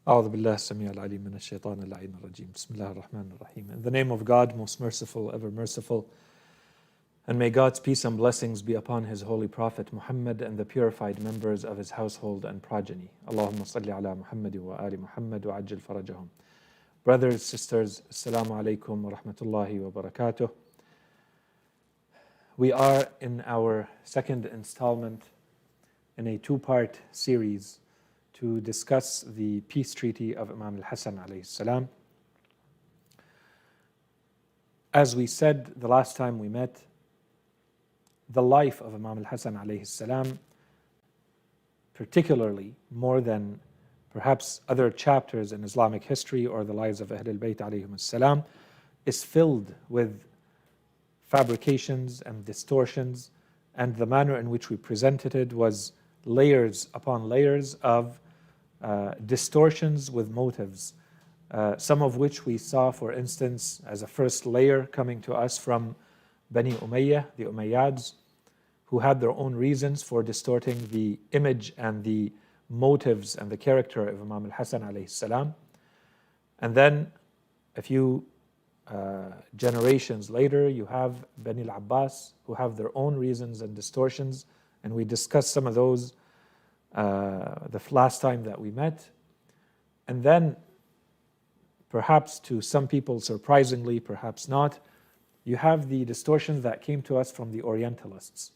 أعوذ بالله السميع العليم من الشيطان اللعين الرجيم. بسم الله الرحمن الرحيم. In the name of God, most merciful, ever merciful, and may God's peace and blessings be upon His holy Prophet Muhammad and the purified members of his household and progeny. Allahumma salli ala Muhammad wa ali Muhammad wa ajil farajahum. Brothers, sisters, Assalamu alaikum wa rahmatullahi wa barakatuh. We are in our second installment in a two-part series to discuss the peace treaty of Imam al-Hassan alayhi salam. As we said the last time we met, the life of Imam al-Hassan alayhi salam, particularly more than perhaps other chapters in Islamic history or the lives of Ahl al-Bayt alayhim salam, is filled with fabrications and distortions, and the manner in which we presented it was layers upon layers of distortions with motives, some of which we saw, for instance, as a first layer coming to us from Bani Umayyah, the Umayyads, who had their own reasons for distorting the image and the motives and the character of Imam al-Hassan alayhi salam. And then a few generations later, you have Bani al-Abbas, who have their own reasons and distortions, and we discussed some of those the last time that we met. And then, perhaps to some people surprisingly, perhaps not, you have the distortions that came to us from the Orientalists.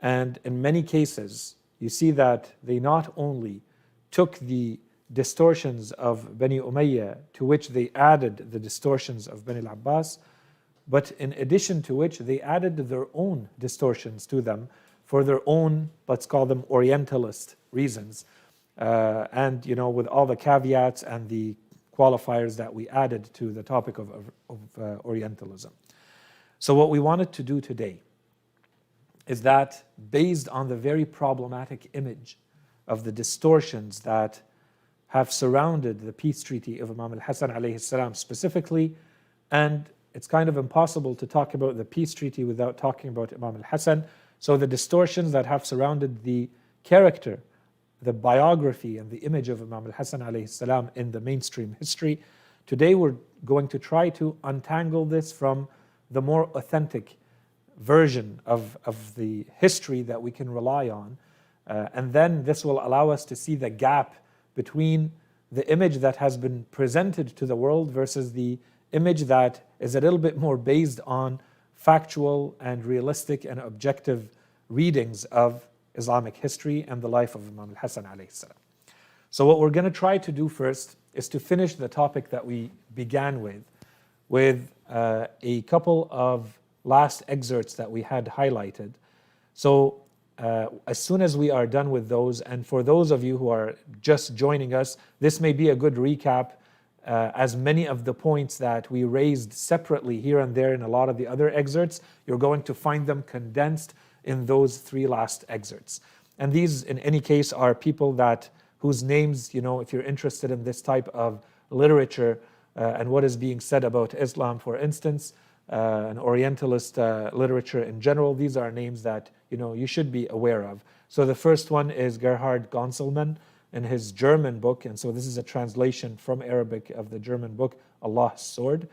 And in many cases, you see that they not only took the distortions of Bani Umayyah, to which they added the distortions of Bani al-Abbas, but in addition to which they added their own distortions to them for their own, let's call them Orientalist reasons. And, you know, with all the caveats and the qualifiers that we added to the topic of Orientalism. So what we wanted to do today is that, based on the very problematic image of the distortions that have surrounded the peace treaty of Imam al-Hassan alayhi salam specifically, and it's kind of impossible to talk about the peace treaty without talking about Imam al-Hassan. So the distortions that have surrounded the character, the biography and the image of Imam al-Hassan alayhi salam in the mainstream history, today we're going to try to untangle this from the more authentic version of the history that we can rely on. And then this will allow us to see the gap between the image that has been presented to the world versus the image that is a little bit more based on factual and realistic and objective readings of Islamic history and the life of Imam al-Hassan alayhi salam. So what we're going to try to do first is to finish the topic that we began with a couple of last excerpts that we had highlighted. So as soon as we are done with those, and for those of you who are just joining us, this may be a good recap, as many of the points that we raised separately here and there in a lot of the other excerpts, you're going to find them condensed in those three last excerpts. And these, in any case, are people whose names, you know, if you're interested in this type of literature and what is being said about Islam, for instance, and Orientalist literature in general, these are names that, you know, you should be aware of. So the first one is Gerhard Gonzalman in his German book, and so this is a translation from Arabic of the German book, Allah's Sword.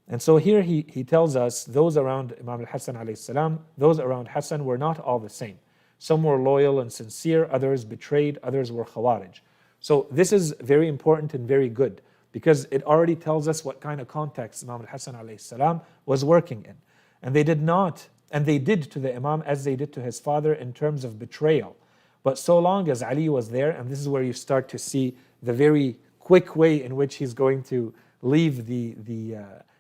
And so here he tells us those around Imam al-Hassan alayhi salam, those around Hassan were not all the same. Some were loyal and sincere, others betrayed, others were Khawarij. So this is very important and very good, because it already tells us what kind of context Imam al-Hassan alayhi salam was working in. And they did to the Imam as they did to his father in terms of betrayal. But so long as Ali was there, and this is where you start to see the very quick way in which he's going to leave the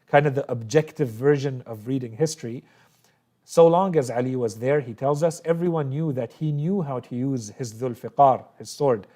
kind of the objective version of reading history. So long as Ali was there, he tells us, everyone knew that he knew how to use his Dhul Fiqar, his sword.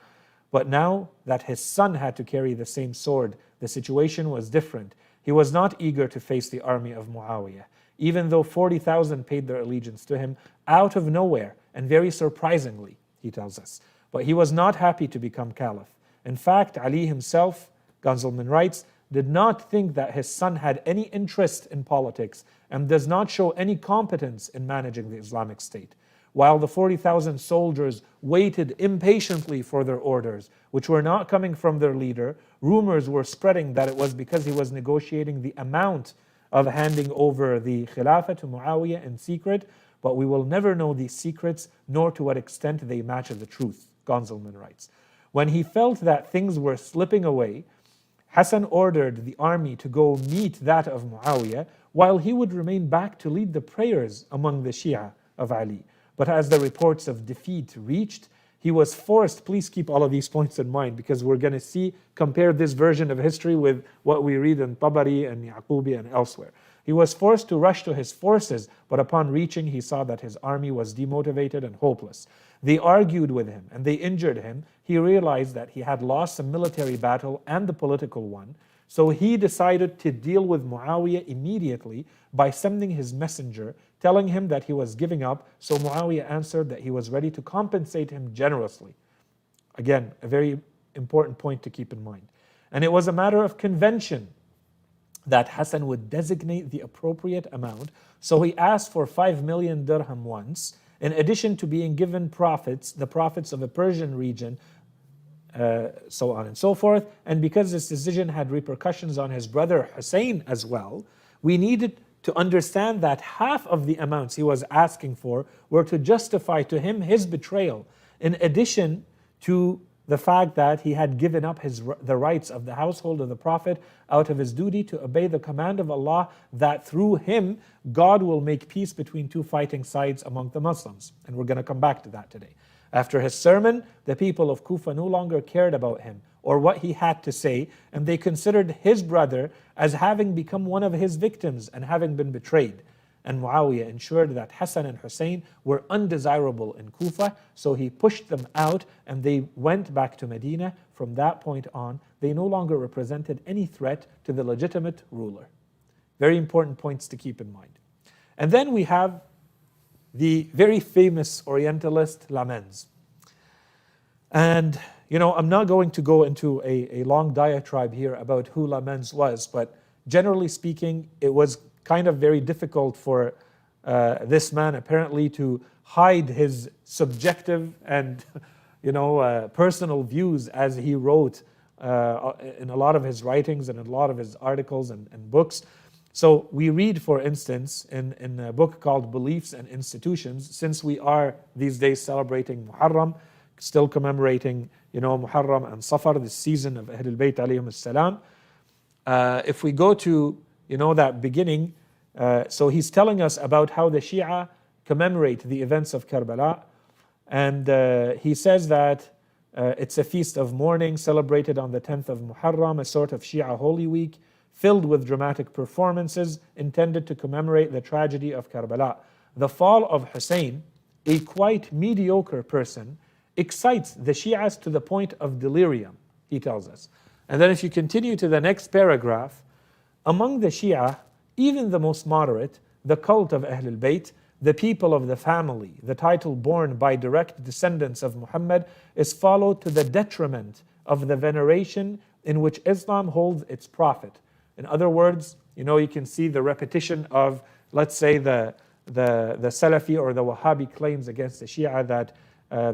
But now that his son had to carry the same sword, the situation was different. He was not eager to face the army of Muawiyah, even though 40,000 paid their allegiance to him out of nowhere, and very surprisingly, he tells us. But he was not happy to become caliph. In fact, Ali himself, Gonzalman writes, did not think that his son had any interest in politics and does not show any competence in managing the Islamic State. while the 40,000 soldiers waited impatiently for their orders, which were not coming from their leader, rumors were spreading that it was because he was negotiating the amount of handing over the Khilafah to Muawiyah in secret, but we will never know these secrets nor to what extent they match the truth, Gonzalman writes. When he felt that things were slipping away, Hassan ordered the army to go meet that of Muawiyah, while he would remain back to lead the prayers among the Shia of Ali. But as the reports of defeat reached, he was forced, please keep all of these points in mind, because we're going to compare this version of history with what we read in Tabari and Yaqubi and elsewhere. He was forced to rush to his forces, but upon reaching, he saw that his army was demotivated and hopeless. They argued with him and they injured him. He realized that he had lost the military battle and the political one, so he decided to deal with Muawiyah immediately by sending his messenger, telling him that he was giving up, so Muawiyah answered that he was ready to compensate him generously. Again, a very important point to keep in mind. And it was a matter of convention that Hassan would designate the appropriate amount, so he asked for 5 million dirham once, in addition to being given the profits of a Persian region, so on and so forth. And because this decision had repercussions on his brother Hussein as well, we needed to understand that half of the amounts he was asking for were to justify to him his betrayal, in addition to the fact that he had given up the rights of the household of the Prophet out of his duty to obey the command of Allah, that through him God will make peace between two fighting sides among the Muslims. And we're going to come back to that today. After his sermon, the people of Kufa no longer cared about him or what he had to say, and they considered his brother as having become one of his victims and having been betrayed. And Muawiyah ensured that Hassan and Hussein were undesirable in Kufa, so he pushed them out and they went back to Medina. From that point on, they no longer represented any threat to the legitimate ruler. Very important points to keep in mind. And then we have the very famous Orientalist Lamens. And, I'm not going to go into a long diatribe here about who Lamens was, but generally speaking, it was kind of very difficult for this man apparently to hide his subjective and personal views as he wrote in a lot of his writings and in a lot of his articles and books. So we read, for instance, in a book called Beliefs and Institutions, since we are these days celebrating Muharram, still commemorating Muharram and Safar, the season of Ahlul Bayt alayhim as-salam. If we go to that beginning, so he's telling us about how the Shia commemorate the events of Karbala, and he says that it's a feast of mourning celebrated on the 10th of Muharram, a sort of Shia Holy Week, filled with dramatic performances intended to commemorate the tragedy of Karbala. The fall of Hussein, a quite mediocre person, excites the Shias to the point of delirium, he tells us. And then if you continue to the next paragraph, among the Shia, even the most moderate, the cult of Ahlul Bayt, the people of the family, the title borne by direct descendants of Muhammad, is followed to the detriment of the veneration in which Islam holds its prophet. In other words, you can see the repetition of, let's say, the Salafi or the Wahhabi claims against the Shia that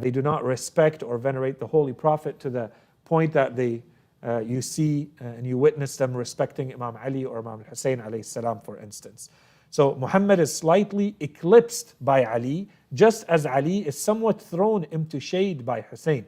they do not respect or venerate the Holy Prophet, to the point that you see and you witness them respecting Imam Ali or Imam Al-Hassan alayhi salam, for instance. So Muhammad is slightly eclipsed by Ali, just as Ali is somewhat thrown into shade by Hussein.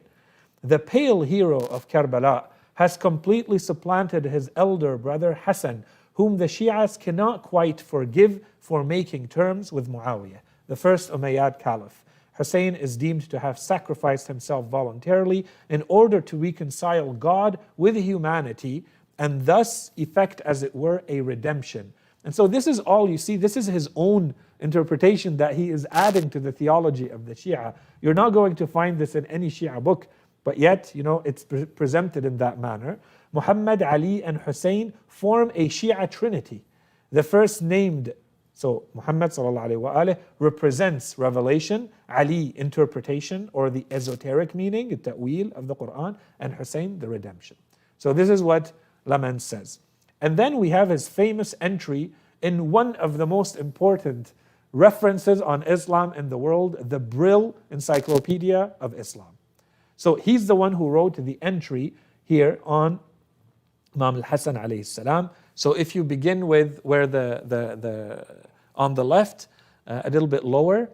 The pale hero of Karbala has completely supplanted his elder brother Hassan, whom the Shias cannot quite forgive for making terms with Muawiyah, the first Umayyad Caliph. Hussein is deemed to have sacrificed himself voluntarily in order to reconcile God with humanity and thus effect, as it were, a redemption. And so this is all you see. This is his own interpretation that he is adding to the theology of the Shia. You're not going to find this in any Shia book, but yet, it's presented in that manner. Muhammad, Ali, and Hussein form a Shia trinity. The first named, so Muhammad sallallahu alaihi wasallam, represents revelation, Ali interpretation or the esoteric meaning, the ta'wil of the Quran, and Hussein the redemption. So this is what Lamens says. And then we have his famous entry in one of the most important references on Islam in the world, the Brill Encyclopedia of Islam. So he's the one who wrote the entry here on Imam al-Hassan alayhi salam. So if you begin with where on the left, a little bit lower,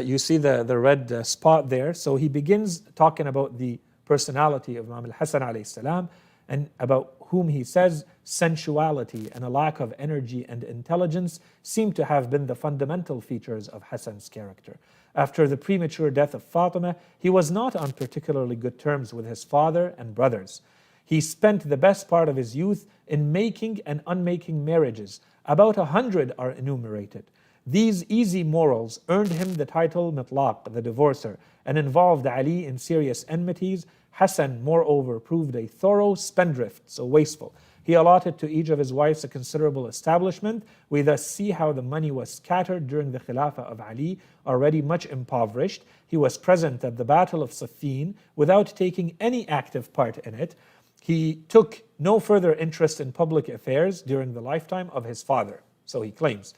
you see the red spot there. So he begins talking about the personality of Imam al-Hassan alayhi salam, and about whom he says sensuality and a lack of energy and intelligence seem to have been the fundamental features of Hassan's character. After the premature death of Fatima, he was not on particularly good terms with his father and brothers. He spent the best part of his youth in making and unmaking marriages. About 100 are enumerated. These easy morals earned him the title Mitlaq, the divorcer, and involved Ali in serious enmities. Hassan, moreover, proved a thorough spendthrift, so wasteful. He allotted to each of his wives a considerable establishment. We thus see how the money was scattered during the Khilafah of Ali, already much impoverished. He was present at the Battle of Siffin without taking any active part in it. He took no further interest in public affairs during the lifetime of his father, so he claims.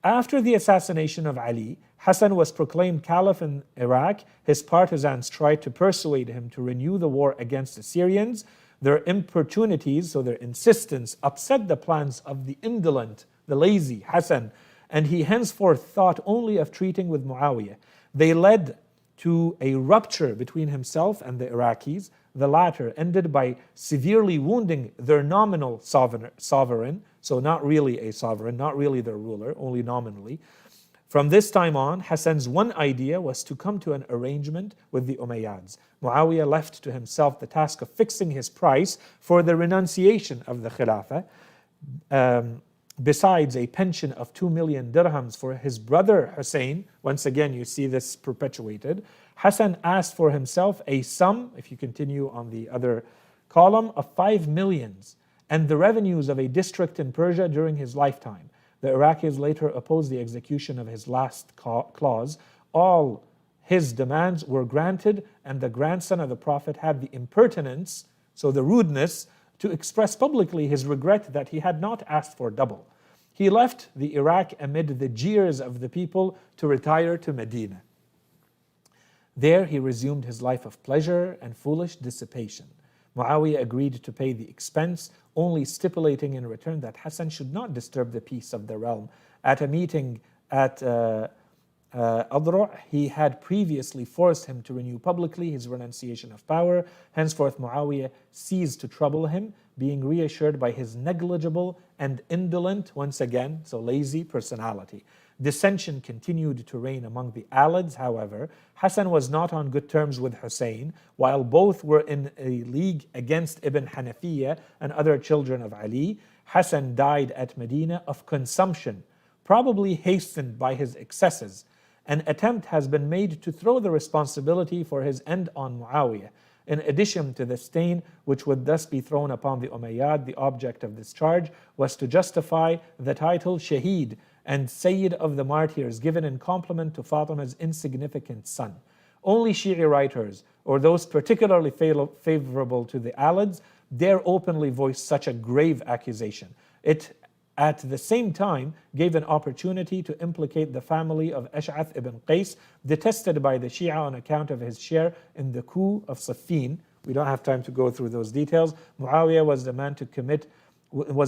After the assassination of Ali, Hassan was proclaimed caliph in Iraq. His partisans tried to persuade him to renew the war against the Syrians. Their importunities, so their insistence, upset the plans of the indolent, the lazy Hassan, and he henceforth thought only of treating with Muawiyah. They led to a rupture between himself and the Iraqis. The latter ended by severely wounding their nominal sovereign, so not really a sovereign, not really their ruler, only nominally. From this time on, Hassan's one idea was to come to an arrangement with the Umayyads. Muawiyah left to himself the task of fixing his price for the renunciation of the Khilafah. Besides a pension of 2 million dirhams for his brother Hussein, once again you see this perpetuated, Hassan asked for himself a sum, if you continue on the other column, of 5 millions, and the revenues of a district in Persia during his lifetime. The Iraqis later opposed the execution of his last clause. All his demands were granted, and the grandson of the Prophet had the impertinence, so the rudeness, to express publicly his regret that he had not asked for double. He left the Iraq amid the jeers of the people to retire to Medina. There he resumed his life of pleasure and foolish dissipation. Muawiyah agreed to pay the expense, only stipulating in return that Hassan should not disturb the peace of the realm. At a meeting at Adra, he had previously forced him to renew publicly his renunciation of power. Henceforth, Muawiyah ceased to trouble him, being reassured by his negligible and indolent, once again, so lazy personality. Dissension continued to reign among the Alids, however. Hassan was not on good terms with Hussein, while both were in a league against Ibn Hanafiya and other children of Ali. Hassan died at Medina of consumption, probably hastened by his excesses. An attempt has been made to throw the responsibility for his end on Muawiyah. In addition to the stain which would thus be thrown upon the Umayyad, the object of this charge was to justify the title Shaheed and Sayyid of the Martyrs given in compliment to Fatima's insignificant son. Only Shia writers, or those particularly favorable to the Alids, dare openly voice such a grave accusation. It at the same time gave an opportunity to implicate the family of Ash'ath ibn Qais, detested by the Shia on account of his share in the coup of Siffin. We don't have time to go through those details. Muawiyah was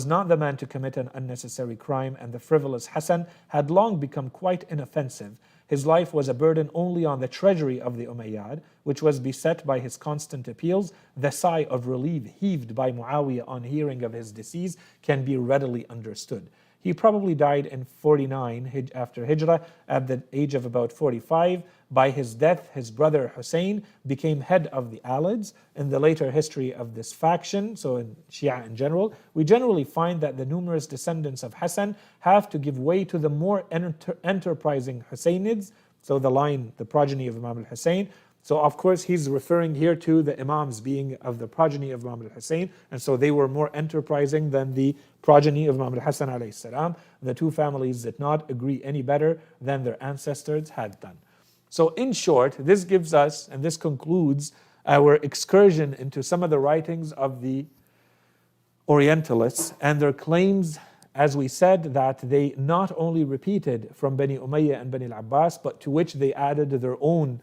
not the man to commit an unnecessary crime, and the frivolous Hassan had long become quite inoffensive. His life was a burden only on the treasury of the Umayyad, which was beset by his constant appeals. The sigh of relief heaved by Muawiyah on hearing of his decease can be readily understood. He probably died in 49 after Hijrah at the age of about 45. By his death, his brother Hussein became head of the Alids. In the later history of this faction, so in Shia in general, we generally find that the numerous descendants of Hassan have to give way to the more enterprising Husainids, so the progeny of Imam al-Hassan. So of course he's referring here to the Imams being of the progeny of Imam al-Hassan, and so they were more enterprising than the progeny of Imam al-Hassan alayhi salam. The two families did not agree any better than their ancestors had done. So in short, this gives us, and this concludes our excursion into some of the writings of the Orientalists and their claims as we said, that they not only repeated from Bani Umayyah and Bani al-Abbas, but to which they added their own,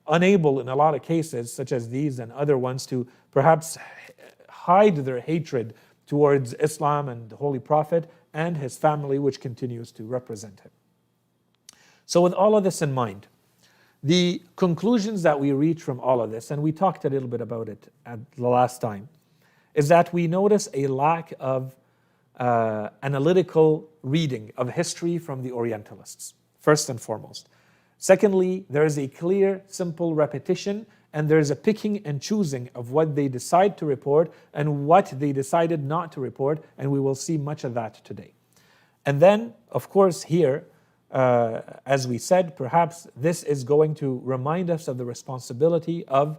unable in a lot of cases, such as these and other ones, to perhaps hide their hatred towards Islam and the Holy Prophet and his family, which continues to represent him. So with all of this in mind, the conclusions that we reach from all of this, and we talked a little bit about it at the last time, is that we notice a lack of analytical reading of history from the Orientalists, first and foremost. Secondly, there is a clear, simple repetition, and there is a picking and choosing of what they decide to report and what they decided not to report, and we will see much of that today. And then, of course, here, as we said, perhaps this is going to remind us of the responsibility of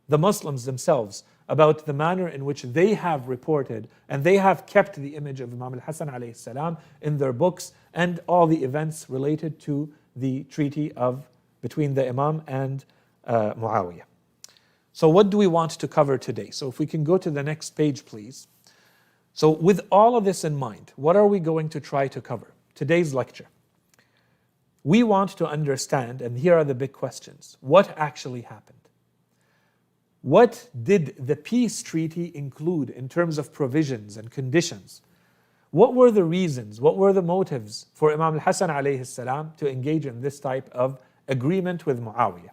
the Muslims themselves about the manner in which they have reported and they have kept the image of Imam al-Hassan alayhi salam in their books and all the events related to the treaty between the Imam and Muawiyah. So what do we want to cover today? So if we can go to the next page, please. So with all of this in mind, what are we going to try to cover? Today's lecture. We want to understand, and here are the big questions. What actually happened? What did the peace treaty include in terms of provisions and conditions? What were the reasons, what were the motives for Imam al-Hassan alayhi salam to engage in this type of agreement with Muawiyah?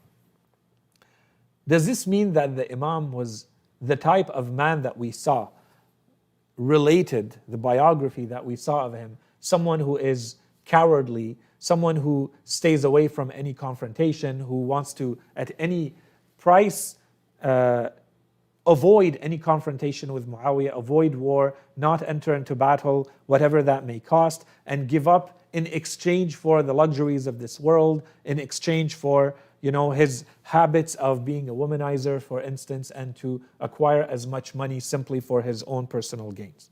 Does this mean that the Imam was the type of man that we saw related, the biography that we saw of him, someone who is cowardly, someone who stays away from any confrontation, who wants to, at any price, avoid any confrontation with Muawiyah, avoid war, not enter into battle, whatever that may cost, and give up in exchange for the luxuries of this world, in exchange for his habits of being a womanizer, for instance, and to acquire as much money simply for his own personal gains.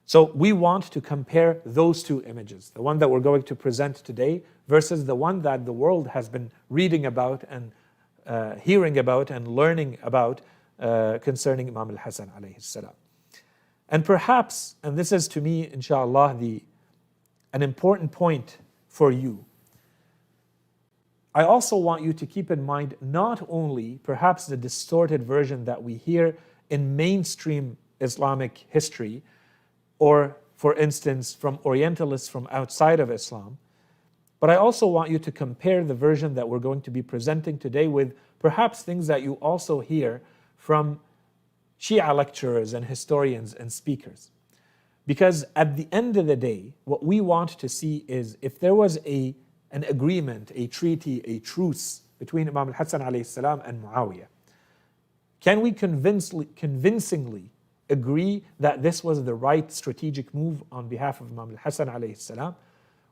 So we want to compare those two images, the one that we're going to present today versus the one that the world has been reading about and hearing about and learning about concerning Imam al-Hassan alayhi salam. And perhaps, and this is to me, inshallah, an important point for you, I also want you to keep in mind not only perhaps the distorted version that we hear in mainstream Islamic history, or for instance from Orientalists from outside of Islam, but I also want you to compare the version that we're going to be presenting today with perhaps things that you also hear from Shia lecturers and historians and speakers. Because at the end of the day, what we want to see is if there was an agreement, a treaty, a truce between Imam al-Hassan alayhi salam and Muawiyah, can we convincingly agree that this was the right strategic move on behalf of Imam al-Hassan alayhi salam?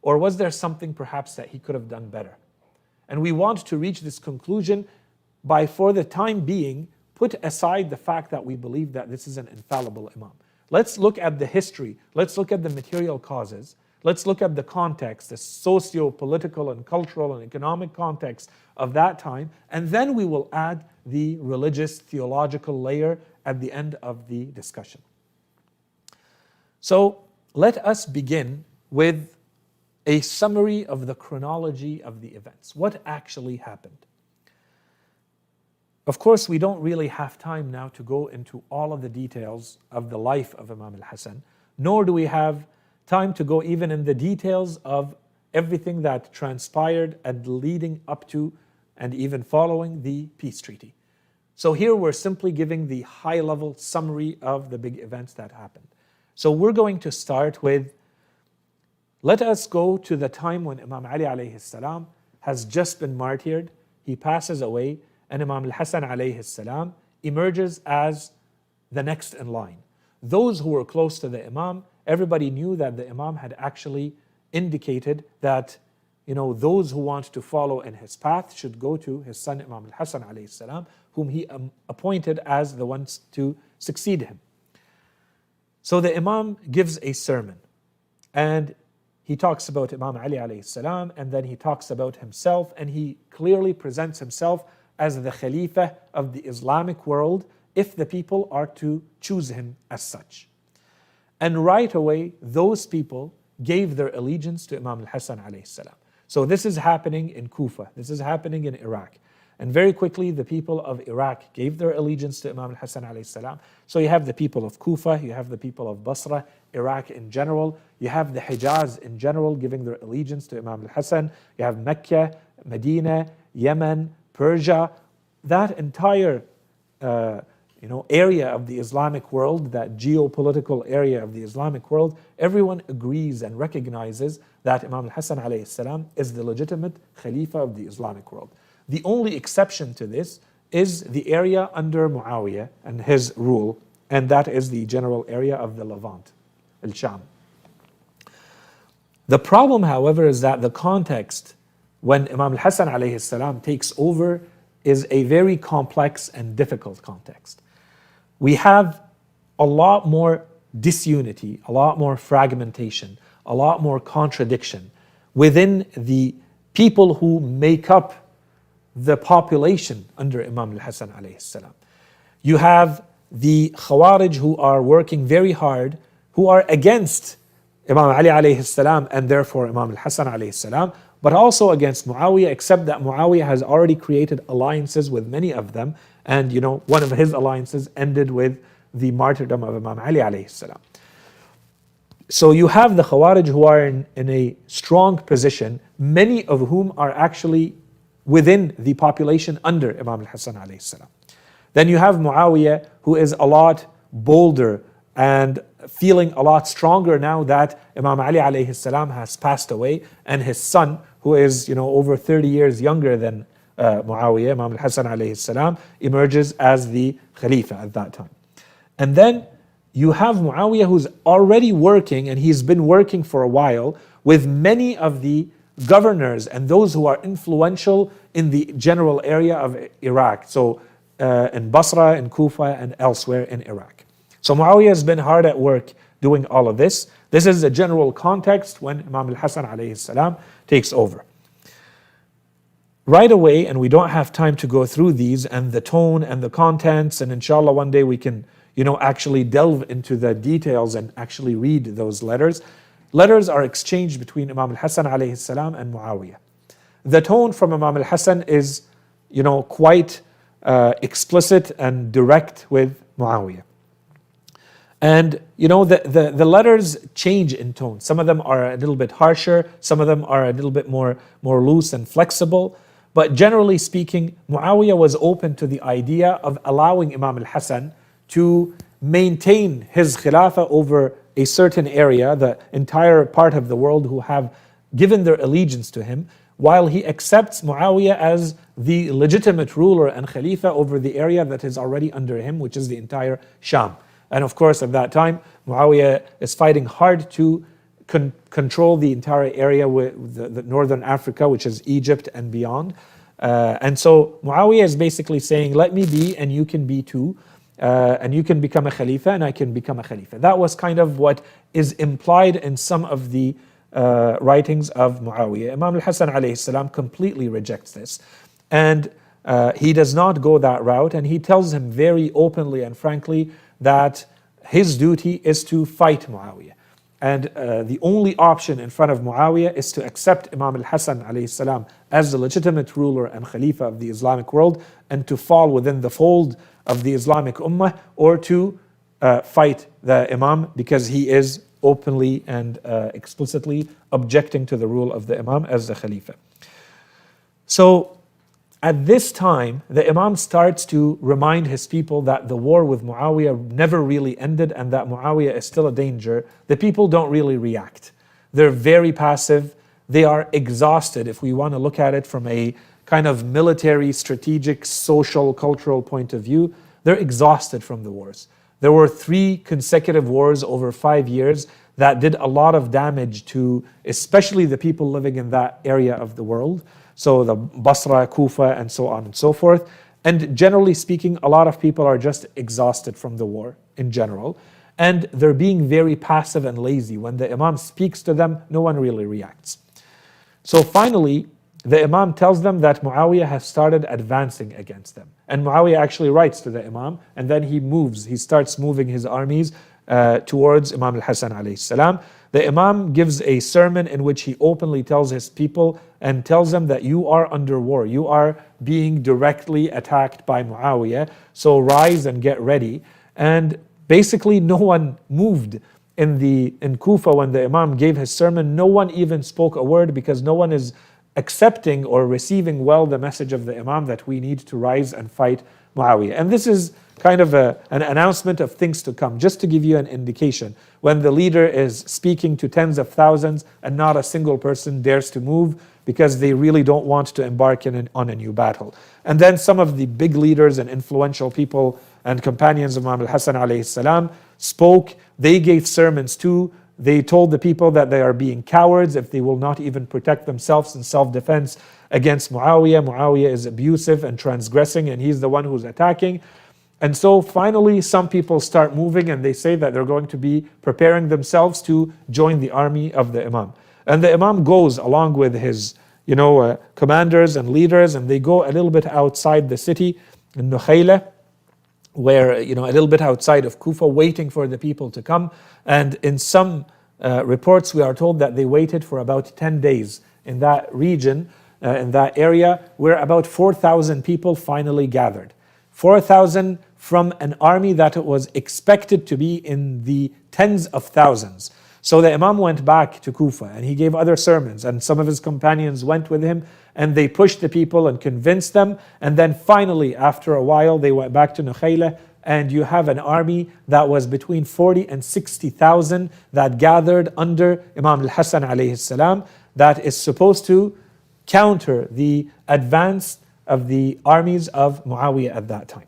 Or was there something perhaps that he could have done better? And we want to reach this conclusion by, for the time being, put aside the fact that we believe that this is an infallible Imam. Let's look at the history, let's look at the material causes, let's look at the context, the socio-political and cultural and economic context of that time, and then we will add the religious, theological layer at the end of the discussion. So let us begin with a summary of the chronology of the events. What actually happened? Of course, we don't really have time now to go into all of the details of the life of Imam al-Hassan, nor do we have time to go even in the details of everything that transpired and leading up to and even following the peace treaty. So here we're simply giving the high-level summary of the big events that happened. So we're going to start with, let us go to the time when Imam Ali alayhi salam has just been martyred, he passes away, and Imam al-Hassan alayhi salam emerges as the next in line. Those who were close to the Imam, everybody knew that the Imam had actually indicated that those who want to follow in his path should go to his son Imam al-Hassan alayhi salam, whom he appointed as the ones to succeed him. So the Imam gives a sermon, and he talks about Imam Ali alayhi salam, and then he talks about himself, and he clearly presents himself as the Khalifa of the Islamic world if the people are to choose him as such. And right away, those people gave their allegiance to Imam al-Hassan alayhi salam. So this is happening in Kufa, this is happening in Iraq. And very quickly, the people of Iraq gave their allegiance to Imam al-Hassan alayhi salam. So you have the people of Kufa, you have the people of Basra, Iraq in general, you have the Hijaz in general giving their allegiance to Imam al-Hassan, you have Mecca, Medina, Yemen, Persia, that entire area of the Islamic world, that geopolitical area of the Islamic world, everyone agrees and recognizes that Imam al-Hassan alayhi salam is the legitimate Khalifa of the Islamic world. The only exception to this is the area under Muawiyah and his rule, and that is the general area of the Levant, al-Sham. The problem, however, is that the context when Imam al-Hassan alayhi salam takes over is a very complex and difficult context. We have a lot more disunity, a lot more fragmentation, a lot more contradiction within the people who make up the population under Imam al-Hassan alayhi salam. You have the Khawarij who are working very hard, who are against Imam Ali alayhi salam and therefore Imam al-Hassan alayhi salam, but also against Muawiyah, except that Muawiyah has already created alliances with many of them, and one of his alliances ended with the martyrdom of Imam Ali alayhi salam. So you have the Khawarij who are in a strong position, many of whom are actually within the population under Imam al-Hassan alayhi salam. Then you have Muawiyah, who is a lot bolder and feeling a lot stronger now that Imam Ali alayhi salam has passed away, and his son, who is over 30 years younger than Muawiyah, Imam al-Hassan alayhi salam, emerges as the Khalifa at that time. And then you have Muawiyah, who's already working, and he's been working for a while, with many of the governors and those who are influential in the general area of Iraq. So in Basra, in Kufa, and elsewhere in Iraq. So Muawiyah has been hard at work doing all of this. This is a general context when Imam al-Hassan alayhi salam takes over. Right away, and we don't have time to go through these and the tone and the contents, and inshallah one day we can actually delve into the details and actually read those letters. Letters are exchanged between Imam al-Hassan alayhi salam and Muawiyah. The tone from Imam al-Hassan is, quite explicit and direct with Muawiyah. And the letters change in tone. Some of them are a little bit harsher, some of them are a little bit more loose and flexible. But generally speaking, Muawiyah was open to the idea of allowing Imam al-Hassan to maintain his khilafah over a certain area, the entire part of the world who have given their allegiance to him, while he accepts Muawiyah as the legitimate ruler and khalifa over the area that is already under him, which is the entire Sham. And of course, at that time, Muawiyah is fighting hard to control the entire area with the northern Africa, which is Egypt and beyond. And so Muawiyah is basically saying, let me be and you can be too. And you can become a khalifa and I can become a khalifa. That was kind of what is implied in some of the writings of Muawiyah. Imam al-Hassan alayhi salam completely rejects this. And he does not go that route, and he tells him very openly and frankly that his duty is to fight Muawiyah. And the only option in front of Muawiyah is to accept Imam al-Hassan alayhi salam as the legitimate ruler and khalifa of the Islamic world, and to fall within the fold of the Islamic Ummah, or to fight the Imam because he is openly and explicitly objecting to the rule of the Imam as the Khalifa. So at this time, the Imam starts to remind his people that the war with Muawiyah never really ended and that Muawiyah is still a danger. The people don't really react. They're very passive. They are exhausted, if we want to look at it from a kind of military, strategic, social, cultural point of view. They're exhausted from the wars. There were 3 consecutive wars over 5 years that did a lot of damage to especially the people living in that area of the world. So the Basra, Kufa, and so on and so forth. And generally speaking, a lot of people are just exhausted from the war in general. And they're being very passive and lazy. When the Imam speaks to them, no one really reacts. So finally, the Imam tells them that Muawiyah has started advancing against them. And Muawiyah actually writes to the Imam, and then he starts moving his armies towards Imam al-Hassan alayhi salam. The Imam gives a sermon in which he openly tells his people and tells them that you are under war, you are being directly attacked by Muawiyah, so rise and get ready. And basically no one moved in Kufa when the Imam gave his sermon. No one even spoke a word, because no one is accepting or receiving well the message of the Imam that we need to rise and fight Muawiyah. And this is kind of an announcement of things to come, just to give you an indication. When the leader is speaking to tens of thousands and not a single person dares to move, because they really don't want to embark on a new battle. And then some of the big leaders and influential people and companions of Imam al-Hassan alayhi salam spoke. They gave sermons too. They told the people that they are being cowards if they will not even protect themselves in self-defense against Muawiyah. Muawiyah is abusive and transgressing, and he's the one who's attacking. And so finally some people start moving, and they say that they're going to be preparing themselves to join the army of the Imam. And the Imam goes along with his commanders and leaders, and they go a little bit outside the city in Nukhayla, where, a little bit outside of Kufa, waiting for the people to come. And in some reports we are told that they waited for about 10 days in that region, in that area, where about 4,000 people finally gathered. 4,000 from an army that was expected to be in the tens of thousands. So the Imam went back to Kufa and he gave other sermons, and some of his companions went with him, and they pushed the people and convinced them. And then finally, after a while, they went back to Nukhayla, and you have an army that was between 40 and 60,000 that gathered under Imam al-Hassan alayhi salam, that is supposed to counter the advance of the armies of Muawiyah at that time.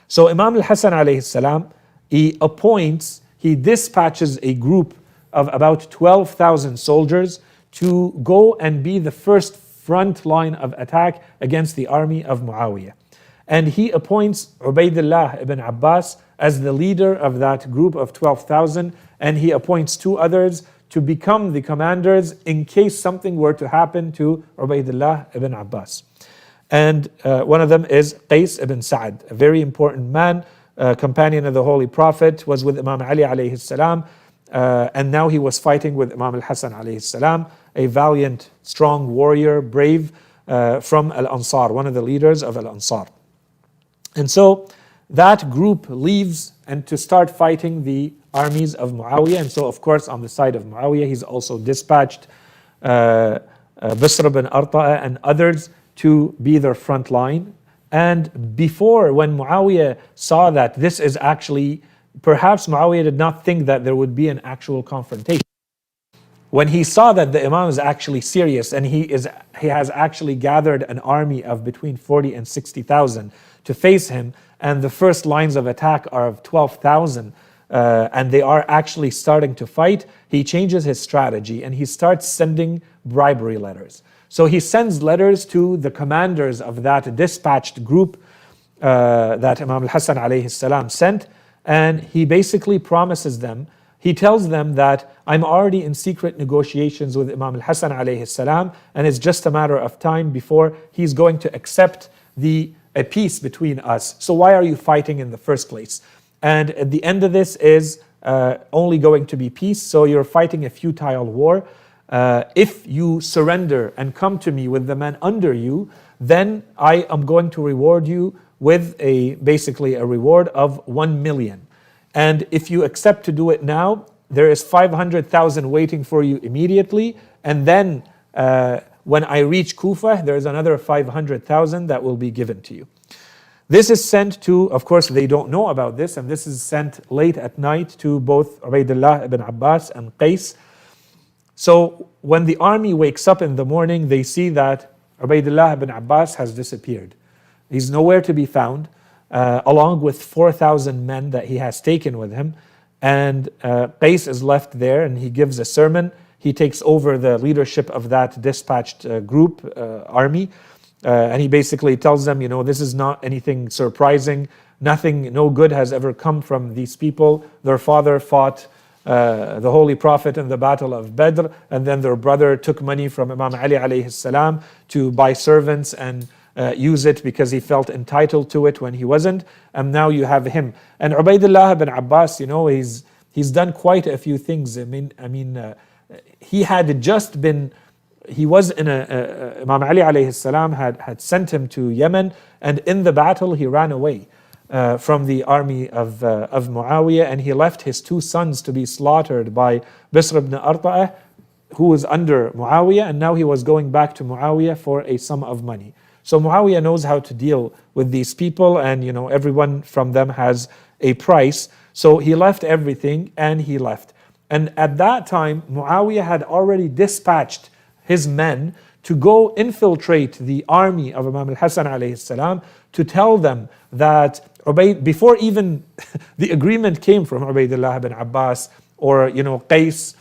So Imam al-Hassan alayhi salam, he dispatches a group of about 12,000 soldiers to go and be the first front line of attack against the army of Muawiyah. And he appoints Ubaydullah ibn Abbas as the leader of that group of 12,000, and he appoints two others to become the commanders in case something were to happen to Ubaydullah ibn Abbas. And one of them is Qais ibn Sa'd, a very important man, companion of the Holy Prophet, was with Imam Ali alayhi salam, and now he was fighting with Imam al-Hassan alayhi salam, a valiant, strong warrior, brave, from Al-Ansar, one of the leaders of Al-Ansar. And so that group leaves and to start fighting the armies of Muawiyah. And so of course on the side of Muawiyah, he's also dispatched Bisr bin Arta'a and others to be their front line. And before, when Muawiyah saw that this is actually, perhaps Muawiyah did not think that there would be an actual confrontation. When he saw that the Imam is actually serious and he has actually gathered an army of between 40 and 60,000 to face him, and the first lines of attack are of 12,000, and they are actually starting to fight, he changes his strategy and he starts sending bribery letters. So he sends letters to the commanders of that dispatched group that Imam al-Hassan alayhi salam sent, and he basically promises them, he tells them that I'm already in secret negotiations with Imam al-Hassan alayhi salam, and it's just a matter of time before he's going to accept a peace between us. So why are you fighting in the first place? And at the end of this is only going to be peace, so you're fighting a futile war. If you surrender and come to me with the men under you, then I am going to reward you with basically a reward of 1 million. And if you accept to do it now, there is 500,000 waiting for you immediately. And then when I reach Kufa, there is another 500,000 that will be given to you. This is sent to, of course, they don't know about this, and this is sent late at night to both Ubaydullah ibn Abbas and Qais. So when the army wakes up in the morning, they see that Ubaydullah ibn Abbas has disappeared. He's nowhere to be found, along with 4,000 men that he has taken with him. And Qais is left there, and he gives a sermon. He takes over the leadership of that dispatched group, army. And he basically tells them, this is not anything surprising. No good has ever come from these people. Their father fought the Holy Prophet in the Battle of Badr, and then their brother took money from Imam Ali alayhi salam to buy servants and use it because he felt entitled to it when he wasn't. And now you have him. And Ubaydullah ibn Abbas, he's done quite a few things. He had just been, he was in Imam Ali alayhi salam had sent him to Yemen, and in the battle he ran away from the army of Muawiyah, and he left his 2 sons to be slaughtered by Bisr ibn Arta'ah, who was under Muawiyah, and now he was going back to Muawiyah for a sum of money. So Muawiyah knows how to deal with these people, and everyone from them has a price. So he left everything and he left. And at that time, Muawiyah had already dispatched his men to go infiltrate the army of Imam al-Hassan alayhi salam, to tell them that before even the agreement came from Ubaydullah ibn Abbas or Qais,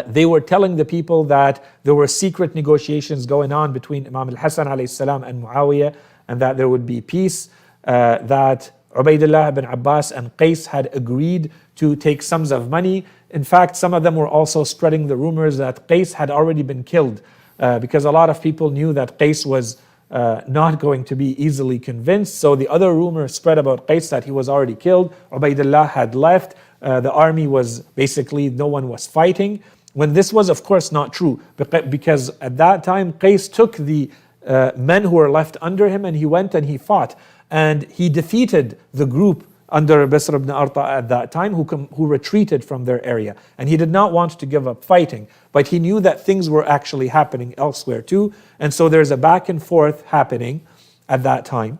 they were telling the people that there were secret negotiations going on between Imam al-Hassan alayhi salam and Muawiyah, and that there would be peace, that Ubaydullah ibn Abbas and Qais had agreed to take sums of money. In fact, some of them were also spreading the rumors that Qais had already been killed, because a lot of people knew that Qais was not going to be easily convinced. So the other rumor spread about Qais that he was already killed. Ubaydullah had left. The army was basically, no one was fighting. When this was, of course, not true, because at that time Qais took the men who were left under him and he went and he fought. And he defeated the group under Bisr ibn Arta at that time who retreated from their area. And he did not want to give up fighting, but he knew that things were actually happening elsewhere too. And so there's a back and forth happening at that time.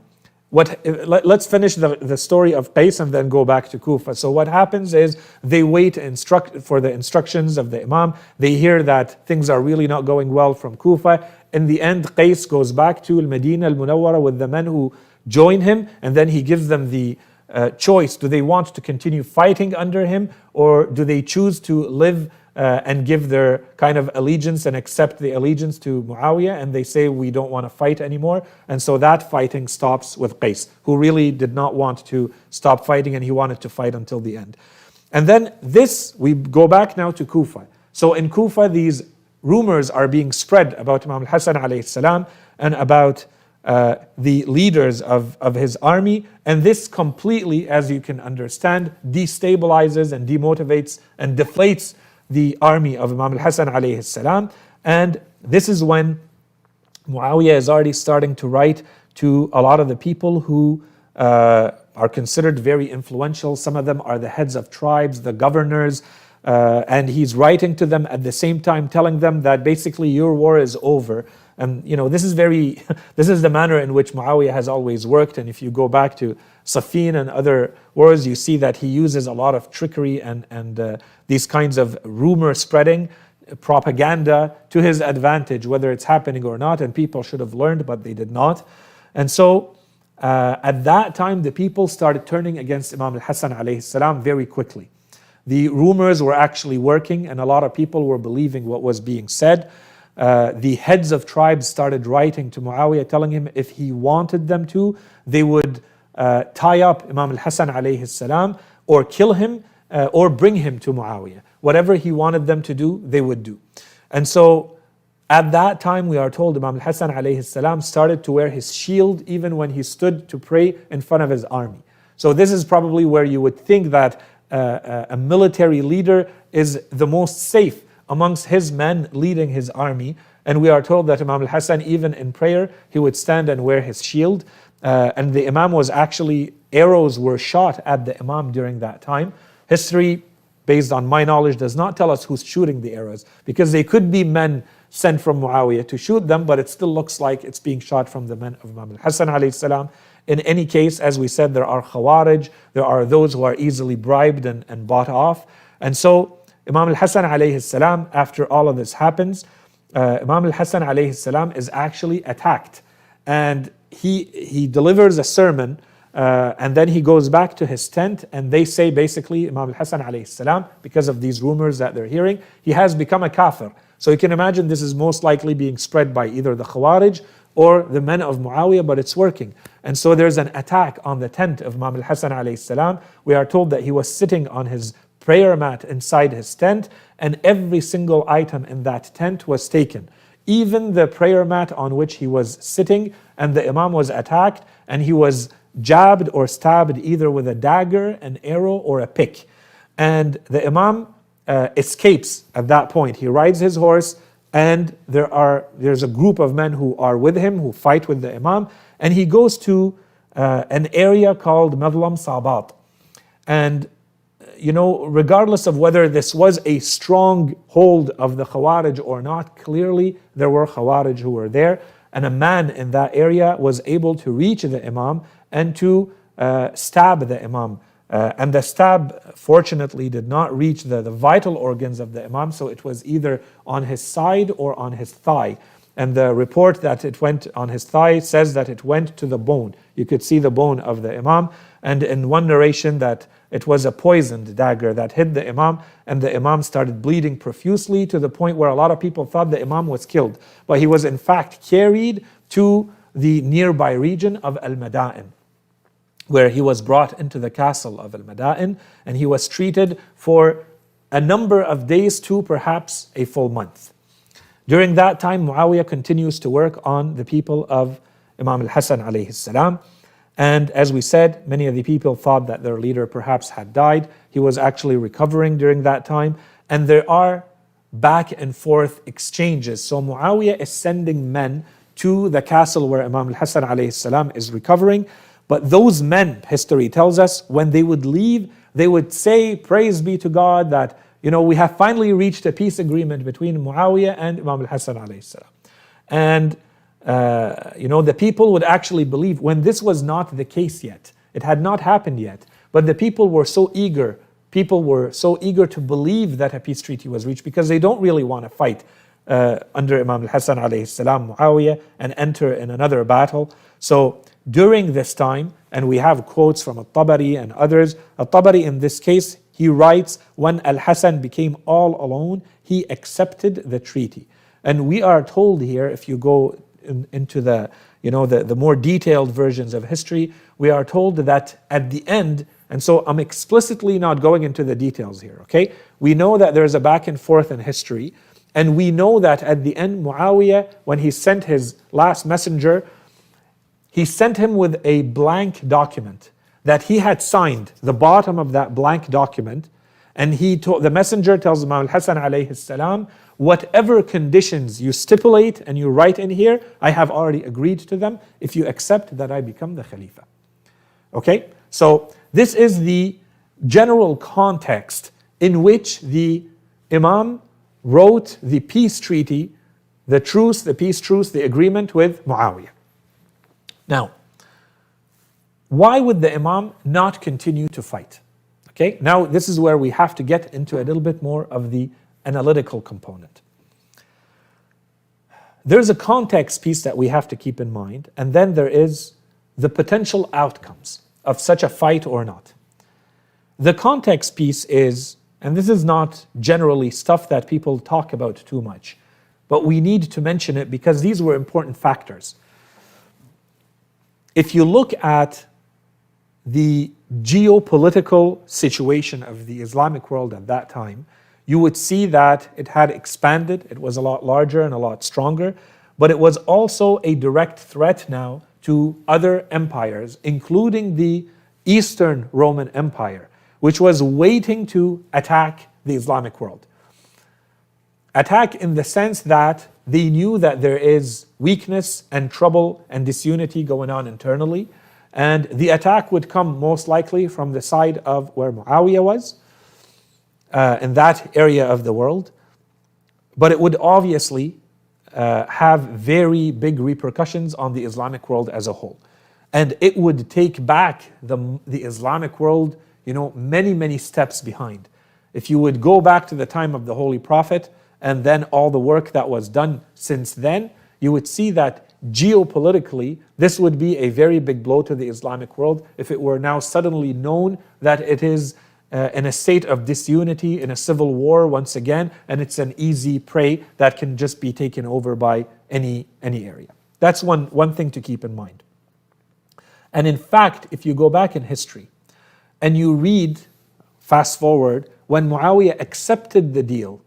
Let's finish the story of Qais and then go back to Kufa. So what happens is they wait for the instructions of the Imam. They hear that things are really not going well from Kufa. In the end, Qais goes back to Al-Madinah Al-Munawwara with the men who join him, and then he gives them the choice. Do they want to continue fighting under him, or do they choose to live and give their kind of allegiance and accept the allegiance to Muawiyah? And they say, we don't want to fight anymore. And so that fighting stops with Qais, who really did not want to stop fighting, and he wanted to fight until the end. And then we go back now to Kufa. So in Kufa, these rumors are being spread about Imam al-Hassan alayhi salam and about the leaders of his army, and this completely, as you can understand, destabilizes and demotivates and deflates the army of Imam al-Hassan alayhi salam. And this is when Muawiyah is already starting to write to a lot of the people who are considered very influential. Some of them are the heads of tribes, the governors, and he's writing to them at the same time, telling them that basically your war is over. And this is the manner in which Muawiyah has always worked. And if you go back to Safin and other wars, you see that he uses a lot of trickery and these kinds of rumor spreading, propaganda to his advantage, whether it's happening or not. And people should have learned, but they did not. And so at that time, the people started turning against Imam al-Hassan alayhi salam very quickly. The rumors were actually working, and a lot of people were believing what was being said. The heads of tribes started writing to Muawiyah, telling him if he wanted them to, they would tie up Imam al-Hassan alayhi salam, or kill him, or bring him to Muawiyah. Whatever he wanted them to do, they would do. And so at that time, we are told Imam al-Hassan alayhi salam started to wear his shield even when he stood to pray in front of his army. So this is probably where you would think that a military leader is the most safe amongst his men leading his army. And we are told that Imam al-Hassan, even in prayer, he would stand and wear his shield. And the Imam was actually, arrows were shot at the Imam during that time. History, based on my knowledge, does not tell us who's shooting the arrows, because they could be men sent from Muawiyah to shoot them, but it still looks like it's being shot from the men of Imam al-Hassan alayhi salam. In any case, as we said, there are Khawarij, there are those who are easily bribed and bought off. And so Imam al-Hassan alayhi salam, after all of this happens, Imam al-Hassan alayhi salam is actually attacked. And he delivers a sermon, and then he goes back to his tent, and they say basically Imam al-Hassan alayhi salam, because of these rumors that they're hearing, he has become a kafir. So you can imagine this is most likely being spread by either the Khawarij or the men of Muawiyah, but it's working. And so there's an attack on the tent of Imam al-Hassan alayhi salam. We are told that he was sitting on his prayer mat inside his tent, and every single item in that tent was taken. Even the prayer mat on which he was sitting, and the Imam was attacked, and he was jabbed or stabbed either with a dagger, an arrow, or a pick. And the Imam escapes at that point. He rides his horse, and there's a group of men who are with him, who fight with the Imam, and he goes to an area called Madlam Sabat. And regardless of whether this was a strong hold of the Khawarij or not, clearly there were Khawarij who were there, and a man in that area was able to reach the Imam and to stab the Imam. And the stab, fortunately, did not reach the vital organs of the Imam, so it was either on his side or on his thigh. And the report that it went on his thigh says that it went to the bone. You could see the bone of the Imam. And in one narration that it was a poisoned dagger that hit the Imam, and the Imam started bleeding profusely to the point where a lot of people thought the Imam was killed. But he was in fact carried to the nearby region of Al-Mada'in, where he was brought into the castle of Al-Mada'in, and he was treated for a number of days to perhaps a full month. During that time, Muawiyah continues to work on the people of Imam al-Hassan alayhi salam. And as we said, many of the people thought that their leader perhaps had died. He was actually recovering during that time. And there are back and forth exchanges. So Muawiyah is sending men to the castle where Imam al-Hassan alayhi salam is recovering. But those men, history tells us, when they would leave, they would say, praise be to God that, we have finally reached a peace agreement between Muawiyah and Imam al-Hassan alayhi salam. And the people would actually believe, when this was not the case yet, it had not happened yet, but the people were so eager to believe that a peace treaty was reached, because they don't really want to fight under Imam al-Hassan alayhi salam, Muawiyah, and enter in another battle. So during this time, and we have quotes from Al-Tabari and others, Al-Tabari in this case, he writes, when Al-Hassan became all alone, he accepted the treaty. And we are told here, if you go into the more detailed versions of history, we are told that at the end, and so I'm explicitly not going into the details here, okay? We know that there's a back and forth in history, and we know that at the end, Muawiyah, when he sent his last messenger, he sent him with a blank document that he had signed, the bottom of that blank document, and the messenger tells Imam al-Hassan alayhi salam, whatever conditions you stipulate and you write in here, I have already agreed to them if you accept that I become the Khalifa. Okay? So this is the general context in which the Imam wrote the peace treaty, the peace truce, the agreement with Muawiyah. Now, why would the Imam not continue to fight? Okay, now this is where we have to get into a little bit more of the analytical component. There's a context piece that we have to keep in mind, and then there is the potential outcomes of such a fight or not. The context piece is, and this is not generally stuff that people talk about too much, but we need to mention it because these were important factors. If you look at the geopolitical situation of the Islamic world at that time, you would see that it had expanded, it was a lot larger and a lot stronger, but it was also a direct threat now to other empires, including the Eastern Roman Empire, which was waiting to attack the Islamic world. Attack in the sense that they knew that there is weakness and trouble and disunity going on internally, and the attack would come most likely from the side of where Muawiyah was, in that area of the world. But it would obviously have very big repercussions on the Islamic world as a whole. And it would take back the Islamic world, many, many steps behind. If you would go back to the time of the Holy Prophet and then all the work that was done since then, you would see that geopolitically, this would be a very big blow to the Islamic world if it were now suddenly known that it is in a state of disunity, in a civil war once again, and it's an easy prey that can just be taken over by any area. That's one thing to keep in mind. And in fact, if you go back in history and you read, fast forward, when Muawiyah accepted the deal,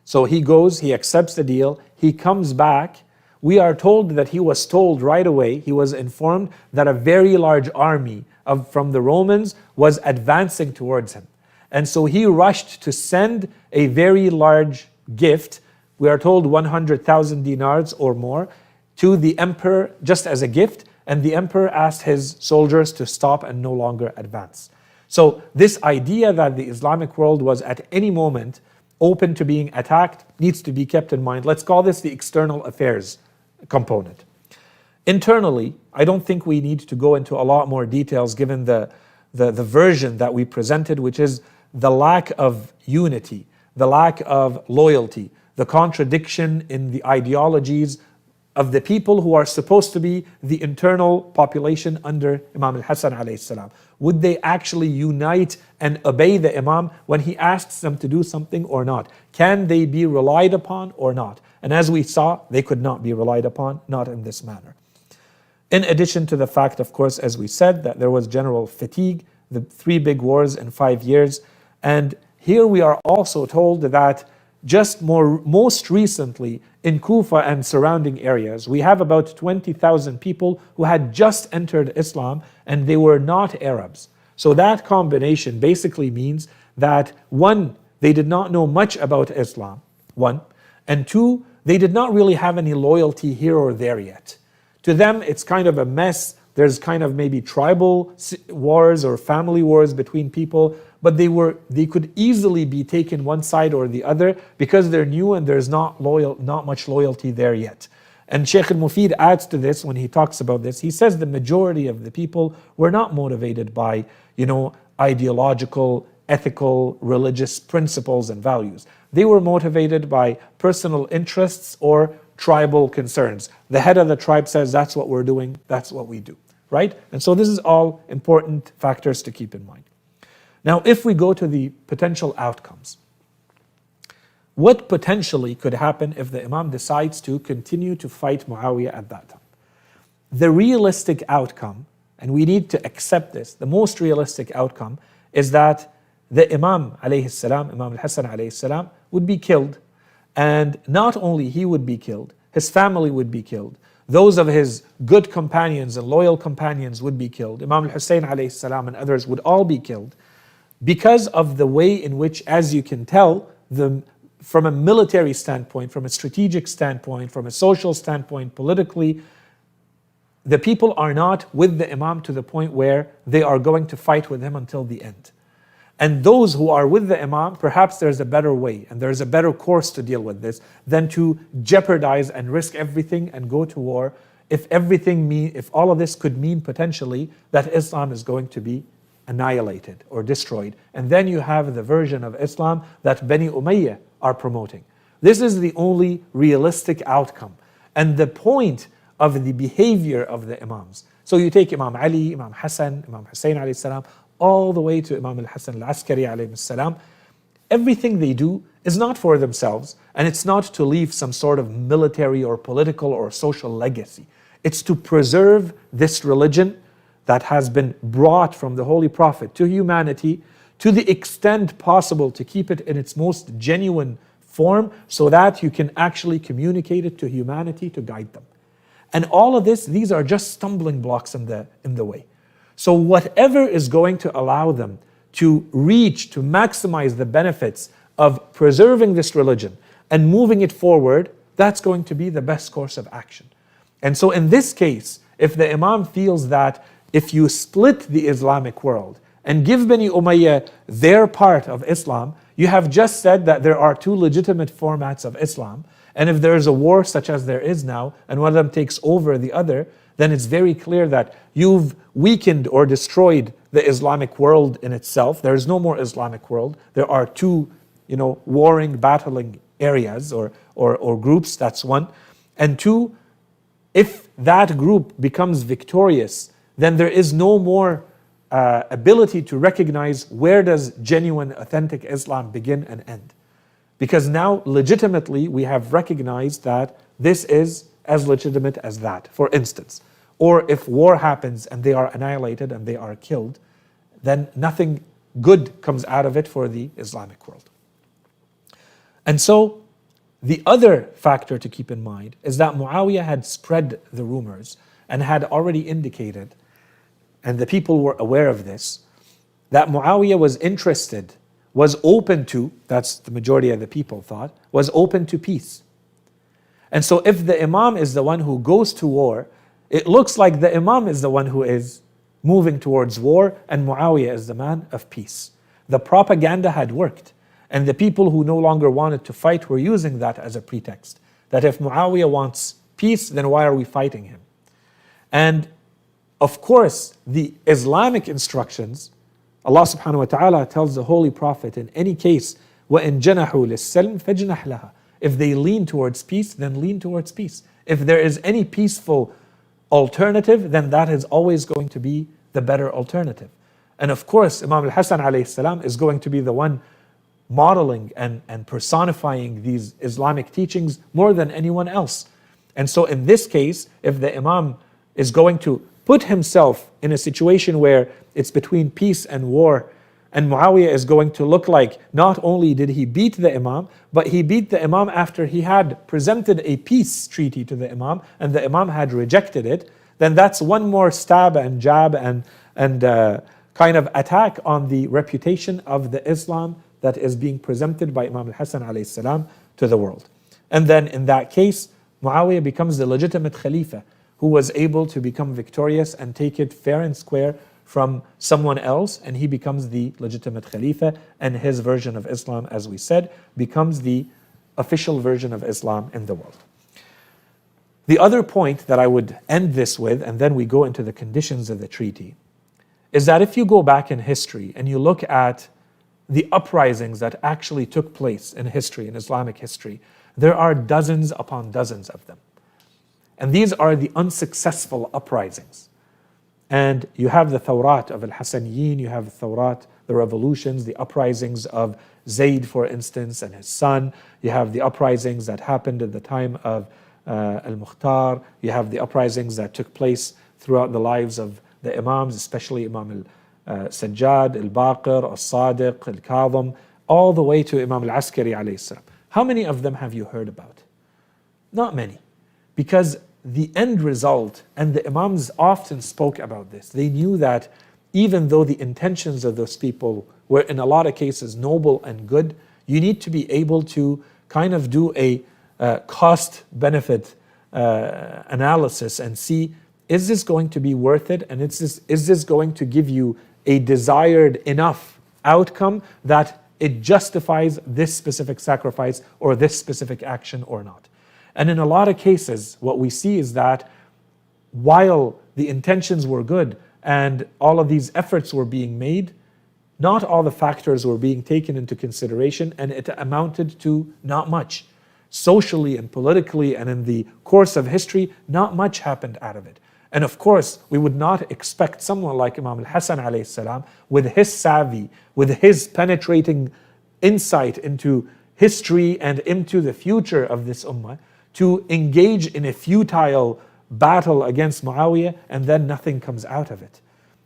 so he goes, he accepts the deal, he comes back, we are told that he was told right away, he was informed that a very large army from the Romans was advancing towards him. And so he rushed to send a very large gift, we are told 100,000 dinars or more, to the emperor just as a gift. And the emperor asked his soldiers to stop and no longer advance. So this idea that the Islamic world was at any moment open to being attacked needs to be kept in mind. Let's call this the external affairs component. Internally, I don't think we need to go into a lot more details given the version that we presented, which is the lack of unity, the lack of loyalty, the contradiction in the ideologies of the people who are supposed to be the internal population under Imam al-Hassan alayhi salam. Would they actually unite and obey the Imam when he asks them to do something or not? Can they be relied upon or not? And as we saw, they could not be relied upon, not in this manner. In addition to the fact, of course, as we said, that there was general fatigue, the 3 big wars in 5 years. And here we are also told that most recently in Kufa and surrounding areas, we have about 20,000 people who had just entered Islam and they were not Arabs. So that combination basically means that 1, they did not know much about Islam, 1, and 2, they did not really have any loyalty here or there yet. To them, it's kind of a mess. There's kind of maybe tribal wars or family wars between people, but they could easily be taken one side or the other because they're new and there's not much loyalty there yet. And Shaykh al-Mufid adds to this when he talks about this. He says the majority of the people were not motivated by, ideological, ethical, religious principles and values. They were motivated by personal interests or tribal concerns. The head of the tribe says, that's what we're doing, that's what we do, right? And so this is all important factors to keep in mind. Now, if we go to the potential outcomes, what potentially could happen if the Imam decides to continue to fight Muawiyah at that time? The realistic outcome, and we need to accept this, the most realistic outcome is that the Imam alayhi salam, Imam al-Hassan alayhi salam, would be killed. And not only he would be killed, his family would be killed. Those of his good companions and loyal companions would be killed. Imam al-Hussein alayhi salam and others would all be killed because of the way in which, as you can tell, from a military standpoint, from a strategic standpoint, from a social standpoint, politically, the people are not with the Imam to the point where they are going to fight with him until the end. And those who are with the Imam, perhaps there's a better way and there's a better course to deal with this than to jeopardize and risk everything and go to war if all of this could mean potentially that Islam is going to be annihilated or destroyed. And then you have the version of Islam that Bani Umayyah are promoting. This is the only realistic outcome and the point of the behavior of the Imams. So you take Imam Ali, Imam Hassan, Imam Hussein alayhi salam, all the way to Imam al-Hassan al-Askari alayhi salam. Everything they do is not for themselves, and it's not to leave some sort of military or political or social legacy. It's to preserve this religion that has been brought from the Holy Prophet to humanity to the extent possible to keep it in its most genuine form so that you can actually communicate it to humanity to guide them. And all of this, these are just stumbling blocks in the way. So whatever is going to allow them to maximize the benefits of preserving this religion and moving it forward, that's going to be the best course of action. And so in this case, if the Imam feels that if you split the Islamic world and give Bani Umayyah their part of Islam, you have just said that there are 2 legitimate formats of Islam. And if there is a war such as there is now, and one of them takes over the other, then it's very clear that you've weakened or destroyed the Islamic world in itself. There is no more Islamic world. There are 2, warring, battling areas or groups, that's 1. And 2, if that group becomes victorious, then there is no more ability to recognize where does genuine, authentic Islam begin and end. Because now, legitimately, we have recognized that this is as legitimate as that, for instance. Or if war happens and they are annihilated and they are killed, then nothing good comes out of it for the Islamic world. And so, the other factor to keep in mind is that Muawiyah had spread the rumors and had already indicated, and the people were aware of this, that Muawiyah was interested was open to, that's the majority of the people thought, was open to peace. And so if the Imam is the one who goes to war, it looks like the Imam is the one who is moving towards war, and Muawiyah is the man of peace. The propaganda had worked, and the people who no longer wanted to fight were using that as a pretext. That if Muawiyah wants peace, then why are we fighting him? And of course, the Islamic instructions, Allah subhanahu wa ta'ala tells the Holy Prophet in any case, وَإِن جَنَحُوا لِلسَّلْمِ فَاجْنَحْ لَهَا. If they lean towards peace, then lean towards peace. If there is any peaceful alternative, then that is always going to be the better alternative. And of course, Imam al-Hassan alayhi salam is going to be the one modeling and personifying these Islamic teachings more than anyone else. And so in this case, if the Imam is going to put himself in a situation where it's between peace and war, and Muawiyah is going to look like not only did he beat the Imam, but he beat the Imam after he had presented a peace treaty to the Imam, and the Imam had rejected it, then that's one more stab and jab and kind of attack on the reputation of the Islam that is being presented by Imam al-Hassan alayhi salam to the world. And then in that case, Muawiyah becomes the legitimate Khalifa who was able to become victorious and take it fair and square from someone else, and he becomes the legitimate Khalifa, and his version of Islam, as we said, becomes the official version of Islam in the world. The other point that I would end this with, and then we go into the conditions of the treaty, is that if you go back in history and you look at the uprisings that actually took place in history, in Islamic history, there are dozens upon dozens of them. And these are the unsuccessful uprisings. And you have the Thawrat of Al-Hassaniyin, you have the Thawrat, the revolutions, the uprisings of Zayd, for instance, and his son. You have the uprisings that happened at the time of Al-Mukhtar. You have the uprisings that took place throughout the lives of the Imams, especially Imam al-Sajjad, Al-Baqir, Al-Sadiq, Al-Kadhim, all the way to Imam al-Askari alayhi salam. How many of them have you heard about? Not many. Because the end result, and the Imams often spoke about this, they knew that even though the intentions of those people were in a lot of cases noble and good, you need to be able to kind of do a cost-benefit analysis and see, is this going to be worth it? And is this going to give you a desired enough outcome that it justifies this specific sacrifice or this specific action or not? And in a lot of cases, what we see is that while the intentions were good and all of these efforts were being made, not all the factors were being taken into consideration, and it amounted to not much. Socially and politically and in the course of history, not much happened out of it. And of course, we would not expect someone like Imam al-Hassan alayhi salam, with his savvy, with his penetrating insight into history and into the future of this ummah, to engage in a futile battle against Muawiyah, and then nothing comes out of it.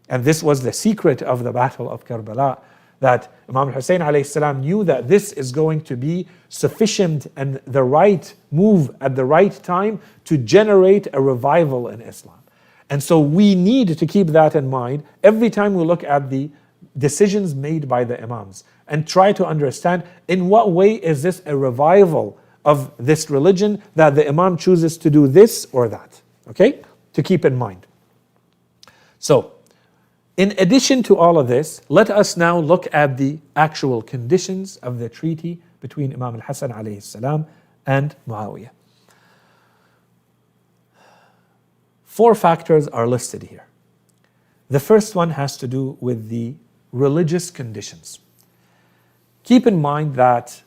And this was the secret of the battle of Karbala, that Imam al-Hussein alayhi salam knew that this is going to be sufficient and the right move at the right time to generate a revival in Islam. And so we need to keep that in mind every time we look at the decisions made by the Imams and try to understand in what way is this a revival of this religion that the Imam chooses to do this or that, okay? To keep in mind. So, in addition to all of this, let us now look at the actual conditions of the treaty between Imam al-Hassan alayhi salam and Muawiyah. 4 factors are listed here. The first one has to do with the religious conditions. Keep in mind that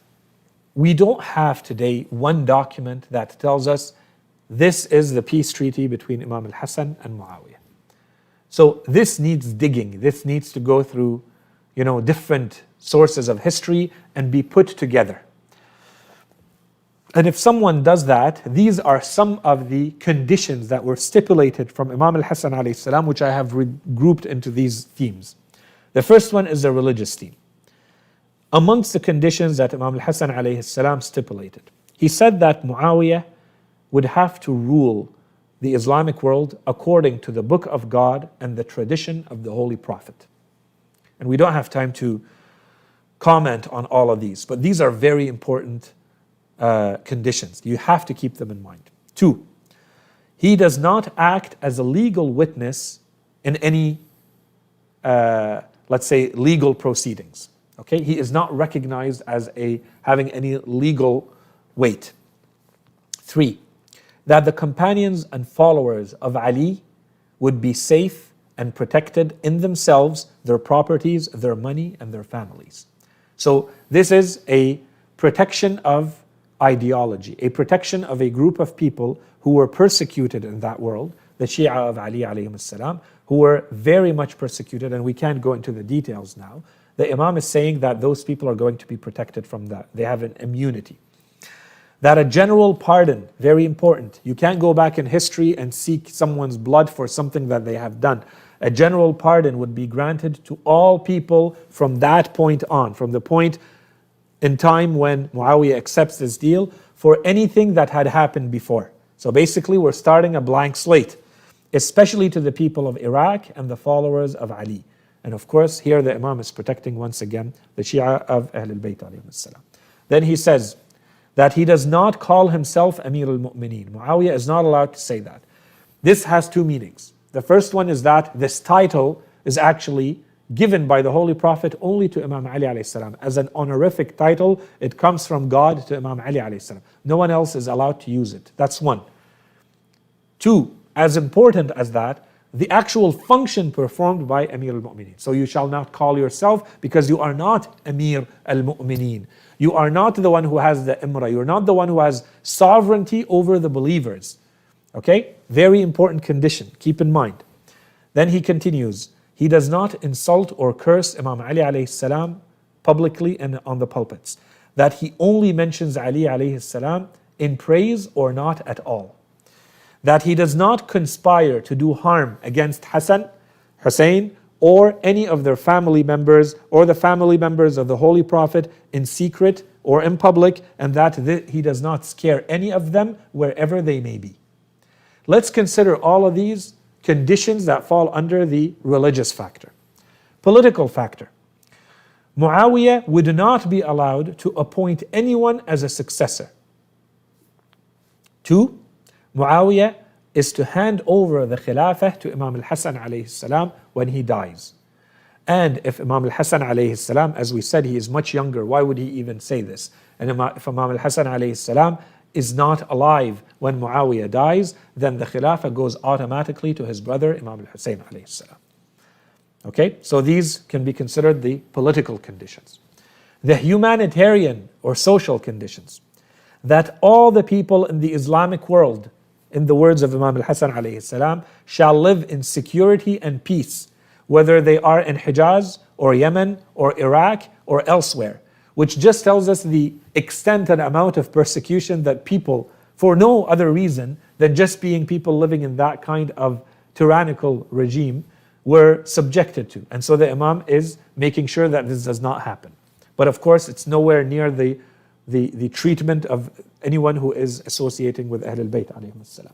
we don't have today one document that tells us this is the peace treaty between Imam al-Hassan and Muawiyah. So this needs digging. This needs to go through, different sources of history and be put together. And if someone does that, these are some of the conditions that were stipulated from Imam al-Hassan alayhi salam, which I have grouped into these themes. The first one is the religious theme. Amongst the conditions that Imam al-Hassan alayhi salam stipulated, he said that Muawiyah would have to rule the Islamic world according to the book of God and the tradition of the Holy Prophet. And we don't have time to comment on all of these, but these are very important conditions. You have to keep them in mind. 2, he does not act as a legal witness in any, let's say, legal proceedings. Okay, he is not recognized as having any legal weight. 3, that the companions and followers of Ali would be safe and protected in themselves, their properties, their money, and their families. So this is a protection of ideology, a protection of a group of people who were persecuted in that world, the Shia of Ali alayhim as-salam, who were very much persecuted, and we can't go into the details now. The Imam is saying that those people are going to be protected from that. They have an immunity. That a general pardon, very important. You can't go back in history and seek someone's blood for something that they have done. A general pardon would be granted to all people from that point on, from the point in time when Muawiyah accepts this deal, for anything that had happened before. So basically we're starting a blank slate, especially to the people of Iraq and the followers of Ali. And of course here the Imam is protecting once again the Shia of Ahlul Bayt alayhim as-salam. Then he says that he does not call himself Amir al-Mu'mineen. Muawiyah is not allowed to say that. This has 2 meanings. The first one is that this title is actually given by the Holy Prophet only to Imam Ali alayhi salam. As an honorific title, it comes from God to Imam Ali alayhi salam. No one else is allowed to use it. That's 1. 2, as important as that, the actual function performed by Amir al-Mu'mineen. So you shall not call yourself, because you are not Amir al-Mu'mineen. You are not the one who has the Imrah. You are not the one who has sovereignty over the believers. Okay? Very important condition. Keep in mind. Then he continues. He does not insult or curse Imam Ali alayhi salam publicly and on the pulpits. That he only mentions Ali alayhi salam in praise or not at all. That he does not conspire to do harm against Hassan, Hussein, or any of their family members or the family members of the Holy Prophet in secret or in public, and that he does not scare any of them wherever they may be. Let's consider all of these conditions that fall under the religious factor. Political factor. Muawiyah would not be allowed to appoint anyone as a successor. 2, Muawiyah is to hand over the Khilafah to Imam al-Hassan alayhi salam when he dies. And if Imam al-Hassan alayhi salam, as we said, he is much younger, why would he even say this? And if Imam al-Hassan alayhi salam is not alive when Muawiyah dies, then the Khilafah goes automatically to his brother Imam al-Hussein alayhi salam. Okay, so these can be considered the political conditions. The humanitarian or social conditions. That all the people in the Islamic world, in the words of Imam al-Hassan alayhi salam, shall live in security and peace, whether they are in Hijaz or Yemen or Iraq or elsewhere, which just tells us the extent and amount of persecution that people, for no other reason than just being people living in that kind of tyrannical regime, were subjected to. And so the Imam is making sure that this does not happen. But of course, it's nowhere near the treatment of anyone who is associating with Ahlul Bayt alayhim as-salam.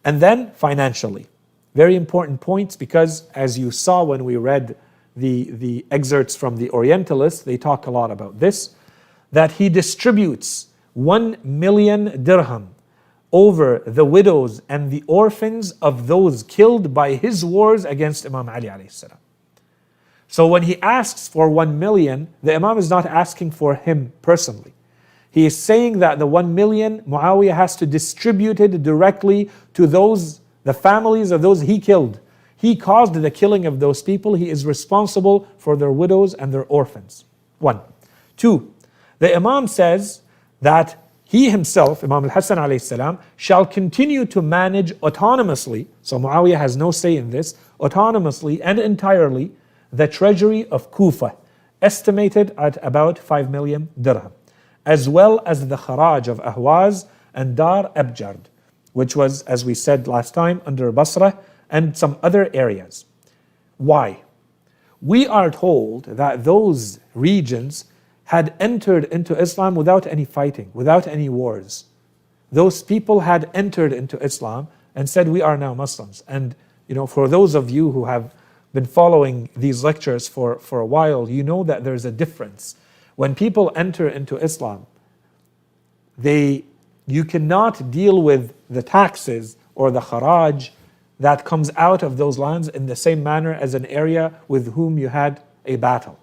And then financially, very important points, because as you saw when we read the excerpts from the Orientalists, they talk a lot about this, that he distributes 1 million dirham over the widows and the orphans of those killed by his wars against Imam Ali alayhi salam. So when he asks for 1 million, the Imam is not asking for him personally. He is saying that the 1 million, Muawiyah has to distribute it directly to those, the families of those he killed. He caused the killing of those people. He is responsible for their widows and their orphans. 1. 2. The Imam says that he himself, Imam al-Hassan alayhi salam, shall continue to manage autonomously, so Muawiyah has no say in this, autonomously and entirely, the treasury of Kufa, estimated at about 5 million dirham, as well as the kharaj of Ahwaz and Dar Abjad, which was, as we said last time, under Basra and some other areas. Why? We are told that those regions had entered into Islam without any fighting, without any wars. Those people had entered into Islam and said, we are now Muslims. And for those of you who have been following these lectures for a while, you know that there's a difference When people enter into Islam, you cannot deal with the taxes or the kharaj that comes out of those lands in the same manner as an area with whom you had a battle.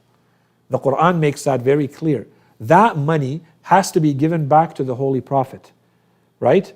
The Quran makes that very clear. That money has to be given back to the Holy Prophet, right?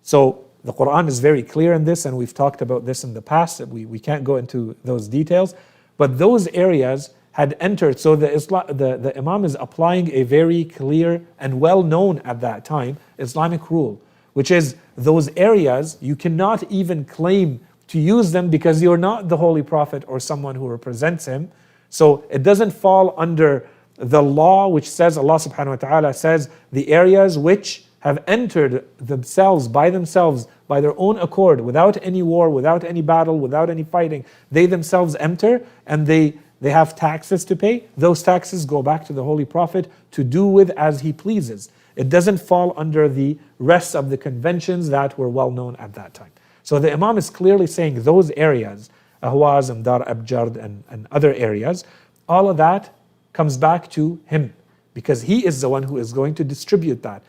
So the Quran is very clear in this, and we've talked about this in the past. We can't go into those details, but those areas had entered. So the Imam is applying a very clear and well-known at that time Islamic rule, which is those areas you cannot even claim to use them because you're not the Holy Prophet or someone who represents him. So it doesn't fall under the law which says, Allah subhanahu wa ta'ala says, the areas which have entered themselves, by their own accord, without any war, without any battle, without any fighting, they themselves enter and they have taxes to pay. Those taxes go back to the Holy Prophet to do with as he pleases. It doesn't fall under the rest of the conventions that were well known at that time. So the Imam is clearly saying those areas, Ahwaz and Dar Abjard and other areas, all of that comes back to him because he is the one who is going to distribute that.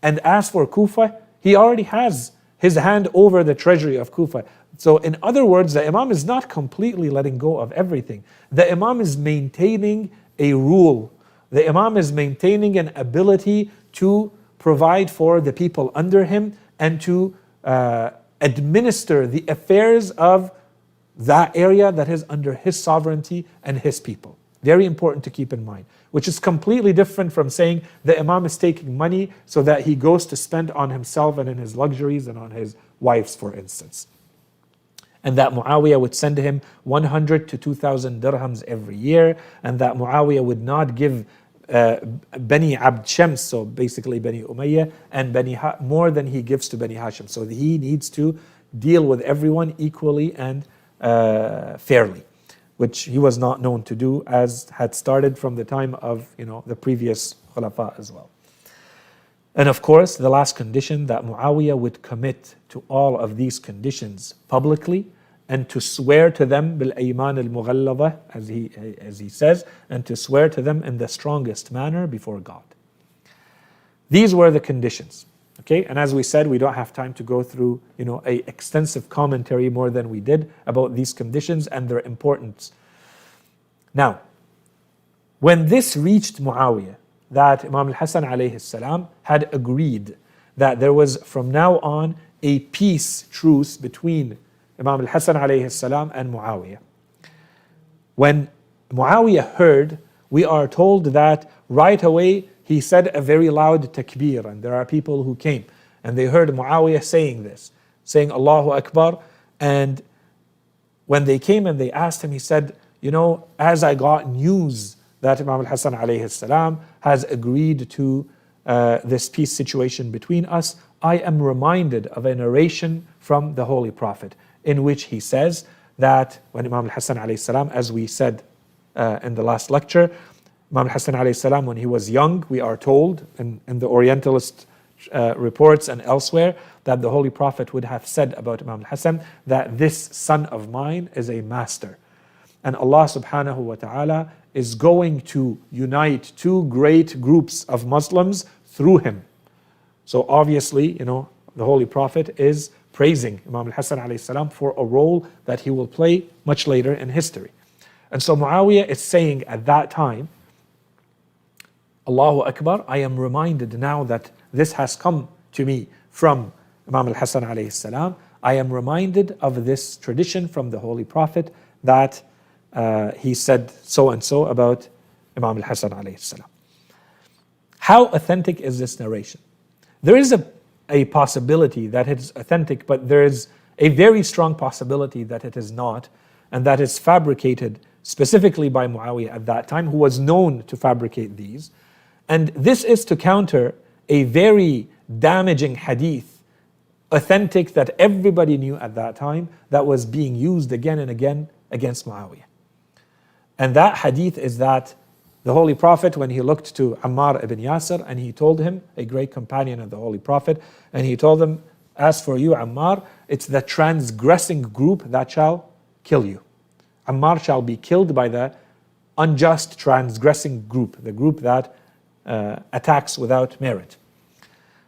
And as for Kufa, he already has his hand over the treasury of Kufa. So in other words, the Imam is not completely letting go of everything. The Imam is maintaining a rule. The Imam is maintaining an ability to provide for the people under him and to administer the affairs of that area that is under his sovereignty and his people. Very important to keep in mind, which is completely different from saying the Imam is taking money so that he goes to spend on himself and in his luxuries and on his wives, for instance. And that Muawiyah would send him 100 to 2,000 dirhams every year, and that Muawiyah would not give Bani Abd Shams, so basically Bani Umayyah, and more than he gives to Bani Hashim. So he needs to deal with everyone equally and fairly, which he was not known to do, as had started from the time of the previous Khulafa as well. And of course, the last condition, that Muawiyah would commit to all of these conditions publicly and to swear to them bil-ayman al-mughalladha, as he says, and to swear to them in the strongest manner before God. These were the conditions. Okay, and as we said, we don't have time to go through an extensive commentary more than we did about these conditions and their importance. Now, when this reached Muawiyah, that Imam al-Hassan alayhi salam had agreed that there was from now on a peace truce between Imam al-Hassan alayhi salam and Muawiyah. When Muawiyah heard, we are told that right away he said a very loud takbir, and there are people who came and they heard Muawiyah saying this, saying Allahu Akbar. And when they came and they asked him, he said, as I got news that Imam al-Hassan alayhi salam has agreed to this peace situation between us, I am reminded of a narration from the Holy Prophet in which he says that when Imam al-Hassan alayhi salam, as we said in the last lecture, Imam al-Hassan alayhi salam, when he was young, we are told in the Orientalist reports and elsewhere, that the Holy Prophet would have said about Imam al-Hassan that this son of mine is a master. And Allah subhanahu wa ta'ala is going to unite two great groups of Muslims through him. So obviously, the Holy Prophet is praising Imam al-Hassan alayhi salam for a role that he will play much later in history. And so Muawiyah is saying at that time, Allahu Akbar, I am reminded now that this has come to me from Imam al-Hassan alayhi salam. I am reminded of this tradition from the Holy Prophet that he said so and so about Imam al-Hassan alayhi salam. How authentic is this narration? There is a possibility that it is authentic, but there is a very strong possibility that it is not, and that is fabricated specifically by Muawiyah at that time, who was known to fabricate these. And this is to counter a very damaging hadith, authentic, that everybody knew at that time, that was being used again and again against Muawiyah. And that hadith is that the Holy Prophet, when he looked to Ammar ibn Yasir and he told him, a great companion of the Holy Prophet, and he told him, as for you, Ammar, it's the transgressing group that shall kill you. Ammar shall be killed by the unjust, transgressing group, the group that attacks without merit.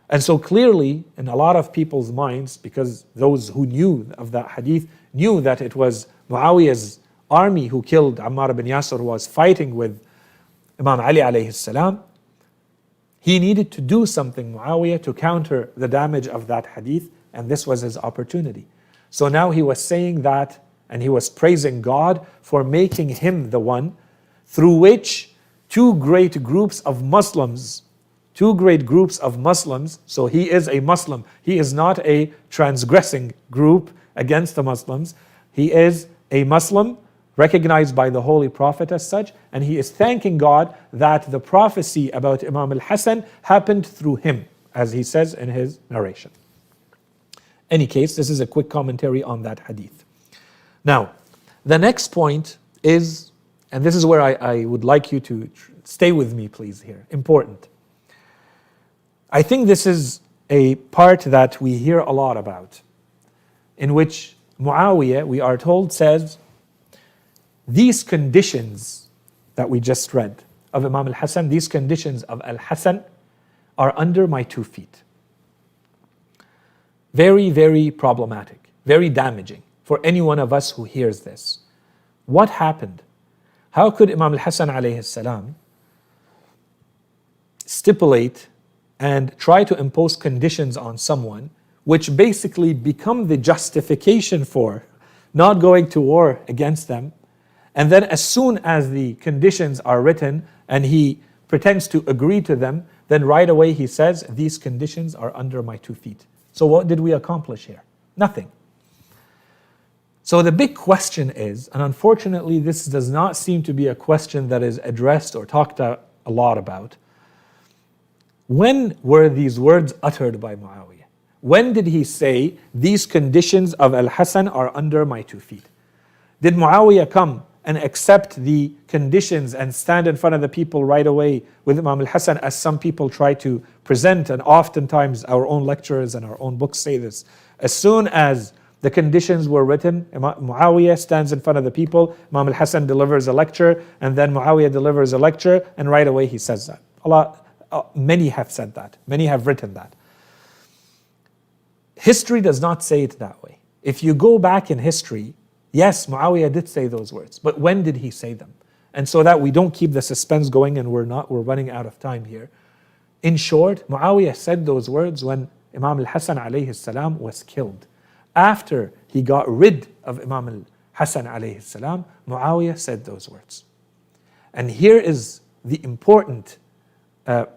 And so clearly, in a lot of people's minds, because those who knew of that hadith knew that it was Muawiyah's army who killed Ammar ibn Yasir, who was fighting with Imam Ali alayhi salam, he needed to do something, Muawiyah, to counter the damage of that hadith, and this was his opportunity. So now he was saying that, and he was praising God for making him the one through which two great groups of Muslims, so he is a Muslim, he is not a transgressing group against the Muslims, he is a Muslim recognized by the Holy Prophet as such, and he is thanking God that the prophecy about Imam al-Hassan happened through him, as he says in his narration. Any case, this is a quick commentary on that hadith. Now, the next point is, and this is where I would like you to stay with me please here, important. I think this is a part that we hear a lot about, in which Muawiyah, we are told, says, these conditions that we just read of Imam al-Hassan, these conditions of al-Hassan are under my 2 feet. Very, very problematic, very damaging for any one of us who hears this. What happened? How could Imam al-Hassan alayhi salam stipulate and try to impose conditions on someone which basically become the justification for not going to war against them, and then as soon as the conditions are written and he pretends to agree to them, then right away he says, these conditions are under my 2 feet. So what did we accomplish here? Nothing. So the big question is, and unfortunately this does not seem to be a question that is addressed or talked a lot about, when were these words uttered by Muawiyah? When did he say, these conditions of al-Hassan are under my 2 feet? Did Muawiyah come and accept the conditions and stand in front of the people right away with Imam al-Hassan, as some people try to present, and oftentimes our own lecturers and our own books say this? As soon as the conditions were written, Muawiyah stands in front of the people, Imam al-Hassan delivers a lecture, and then Muawiyah delivers a lecture, and right away he says that. Many have said that, many have written that. History does not say it that way. If you go back in history, yes, Muawiyah did say those words, but when did he say them? And so that we don't keep the suspense going, and we're running out of time here. In short, Muawiyah said those words when Imam al-Hassan alayhi salam was killed. After he got rid of Imam al-Hassan alayhi salam, Muawiyah said those words. And here is the important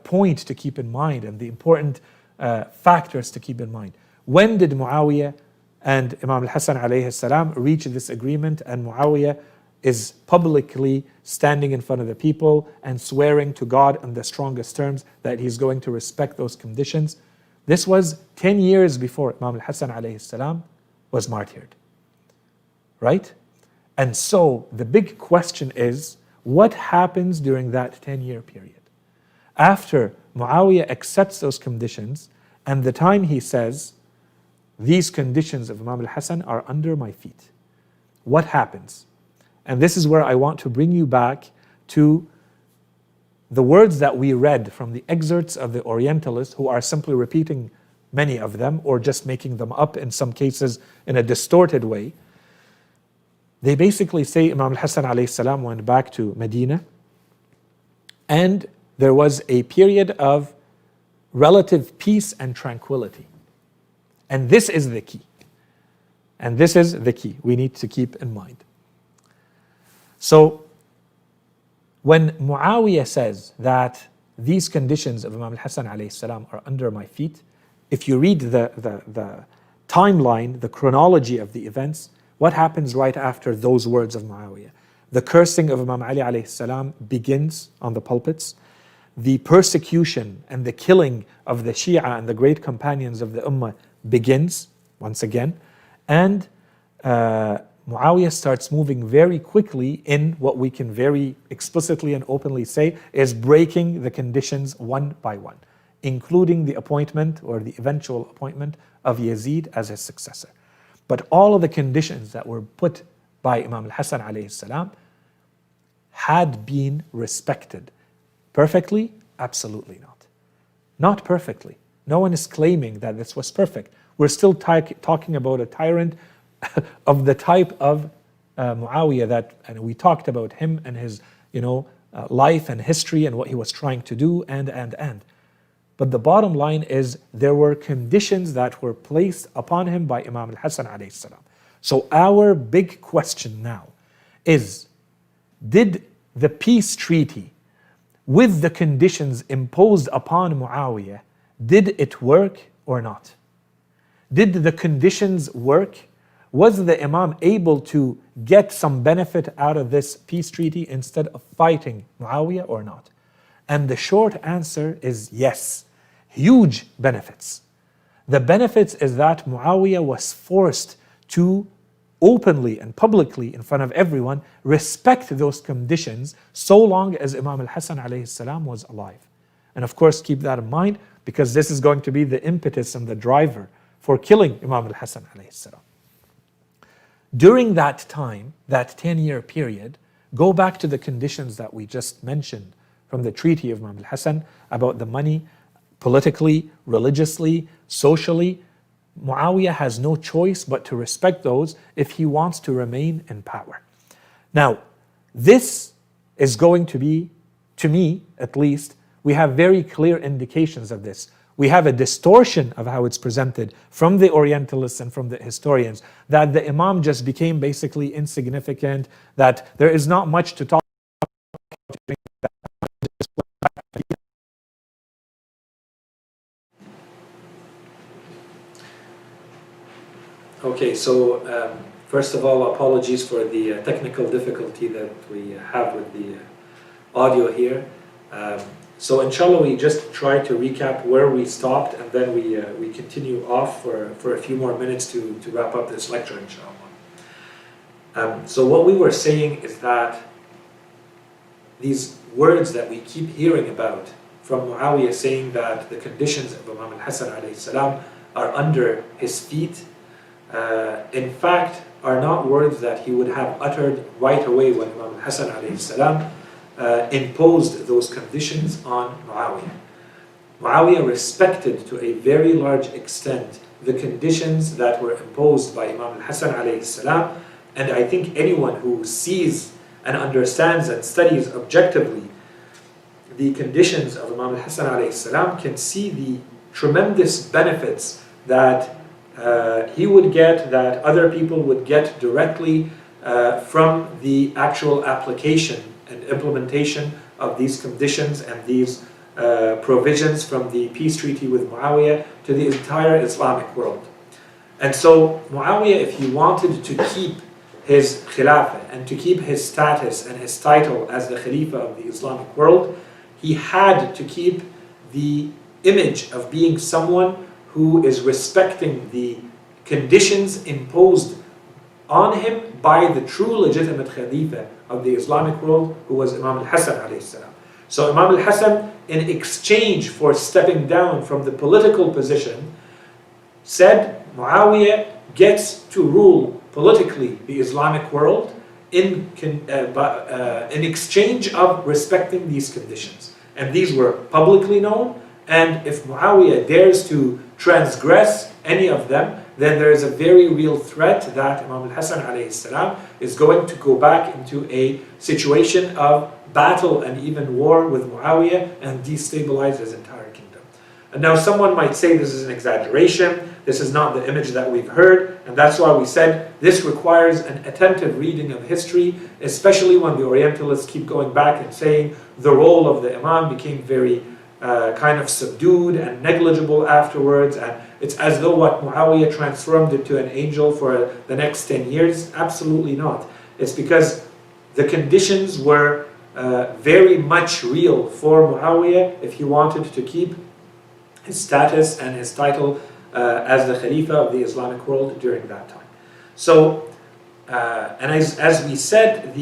point to keep in mind, and the important factors to keep in mind. When did Muawiyah and Imam al-Hassan alayhi salam reach this agreement, and Muawiyah is publicly standing in front of the people and swearing to God in the strongest terms that he's going to respect those conditions? This was 10 years before Imam al-Hassan alayhi salam was martyred, right? And so the big question is, what happens during that 10-year period? After Muawiyah accepts those conditions, and the time he says, these conditions of Imam al-Hassan are under my feet, what happens? And this is where I want to bring you back to the words that we read from the excerpts of the Orientalists, who are simply repeating many of them or just making them up in some cases in a distorted way. They basically say Imam al-Hassan alayhi salam went back to Medina, and there was a period of relative peace and tranquility. And this is the key. And this is the key we need to keep in mind. So, when Muawiyah says that these conditions of Imam al-Hassan alayhi salam are under my feet, if you read the timeline, the chronology of the events, what happens right after those words of Muawiyah? The cursing of Imam Ali alayhi salam begins on the pulpits. The persecution and the killing of the Shia and the great companions of the Ummah begins once again. And Muawiyah starts moving very quickly in what we can very explicitly and openly say is breaking the conditions one by one, including the appointment or the eventual appointment of Yazid as his successor. But all of the conditions that were put by Imam al-Hassan alayhi salam had been respected. Perfectly? Absolutely not. Not perfectly. No one is claiming that this was perfect. We're still talking about a tyrant of the type of Muawiyah that, and we talked about him and his, life and history and what he was trying to do and. But the bottom line is there were conditions that were placed upon him by Imam al-Hassan alayhi salam. So our big question now is, did the peace treaty with the conditions imposed upon Muawiyah, did it work or not? Did the conditions work? Was the Imam able to get some benefit out of this peace treaty instead of fighting Muawiyah or not? And the short answer is yes. Huge benefits. The benefits is that Muawiyah was forced to openly and publicly in front of everyone respect those conditions so long as Imam al-Hassan alayhi salam was alive. And of course keep that in mind, because this is going to be the impetus and the driver for killing Imam al-Hassan alayhi salam. During that time, that 10-year period, go back to the conditions that we just mentioned from the treaty of Imam al-Hassan about the money, politically, religiously, socially. Muawiyah has no choice but to respect those if he wants to remain in power. Now, this is going to be, to me at least, we have very clear indications of this. We have a distortion of how it's presented from the Orientalists and from the historians, that the Imam just became basically insignificant, that there is not much to talk about. Okay, so first of all, apologies for the technical difficulty that we have with the audio here. So inshallah, we just try to recap where we stopped, and then we continue off for a few more minutes to wrap up this lecture, inshallah. So what we were saying is that these words that we keep hearing about from Muawiyah saying that the conditions of Imam al-Hassan alayhi salam are under his feet, in fact, are not words that he would have uttered right away when Imam al-Hassan alayhi salam imposed those conditions on Muawiyah. Muawiyah respected to a very large extent the conditions that were imposed by Imam al-Hassan alayhi salam, and I think anyone who sees and understands and studies objectively the conditions of Imam al-Hassan alayhi salam can see the tremendous benefits that he would get, that other people would get directly from the actual application and implementation of these conditions and these provisions from the peace treaty with Muawiyah to the entire Islamic world. And so Muawiyah, if he wanted to keep his khilafah and to keep his status and his title as the Khalifa of the Islamic world, he had to keep the image of being someone who is respecting the conditions imposed on him by the true legitimate Khalifa of the Islamic world, who was Imam al-Hassan alayhi salam. So Imam al-Hassan, in exchange for stepping down from the political position, said Muawiyah gets to rule politically the Islamic world in exchange of respecting these conditions. And these were publicly known, and if Muawiyah dares to transgress any of them, then there is a very real threat that Imam al-Hassan alayhi salam is going to go back into a situation of battle and even war with Muawiyah and destabilize his entire kingdom. And now someone might say this is an exaggeration, this is not the image that we've heard, and that's why we said this requires an attentive reading of history, especially when the Orientalists keep going back and saying the role of the Imam became very kind of subdued and negligible afterwards, and it's as though what Muawiyah transformed into an angel for the next 10 years. Absolutely not. It's because the conditions were very much real for Muawiyah if he wanted to keep his status and his title as the Khalifa of the Islamic world during that time. So, and as we said,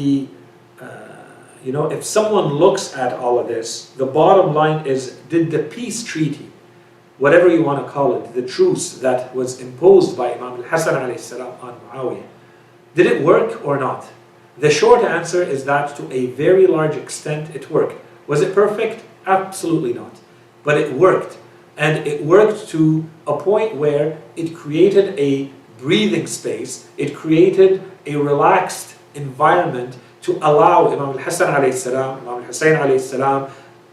if someone looks at all of this, the bottom line is, did the peace treaty, whatever you want to call it, the truce that was imposed by Imam al-Hassan alayhi salam on Muawiyah, did it work or not? The short answer is that to a very large extent it worked. Was it perfect? Absolutely not. But it worked. And it worked to a point where it created a breathing space. It created a relaxed environment to allow Imam al-Hassan alayhi salam, Imam al-Hussein alayhi salam,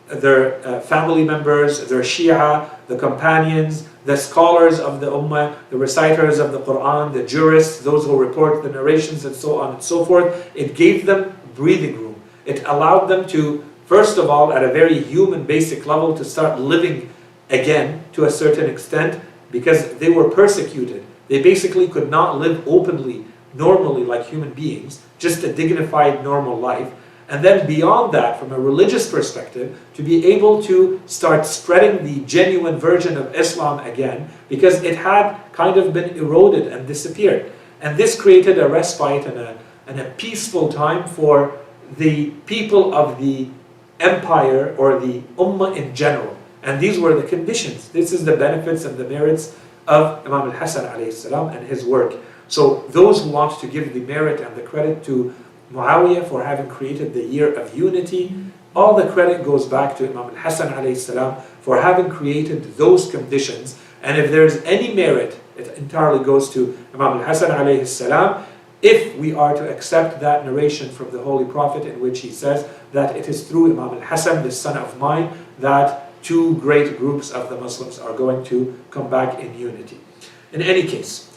their family members, their Shia, the companions, the scholars of the Ummah, the reciters of the Quran, the jurists, those who report the narrations and so on and so forth. It gave them breathing room. It allowed them to, first of all, at a very human basic level, to start living again to a certain extent, because they were persecuted. They basically could not live openly, normally like human beings, just a dignified normal life. And then beyond that, from a religious perspective, to be able to start spreading the genuine version of Islam again, because it had kind of been eroded and disappeared. And this created a respite and a peaceful time for the people of the empire or the Ummah in general. And these were the conditions. This is the benefits and the merits of Imam al-Hassan alayhi salam and his work. So those who want to give the merit and the credit to Muawiyah for having created the year of unity, all the credit goes back to Imam al-Hassan alayhi salam for having created those conditions. And if there's any merit, it entirely goes to Imam al-Hassan alayhi salam, if we are to accept that narration from the Holy Prophet in which he says that it is through Imam al-Hassan, this son of mine, that two great groups of the Muslims are going to come back in unity. In any case,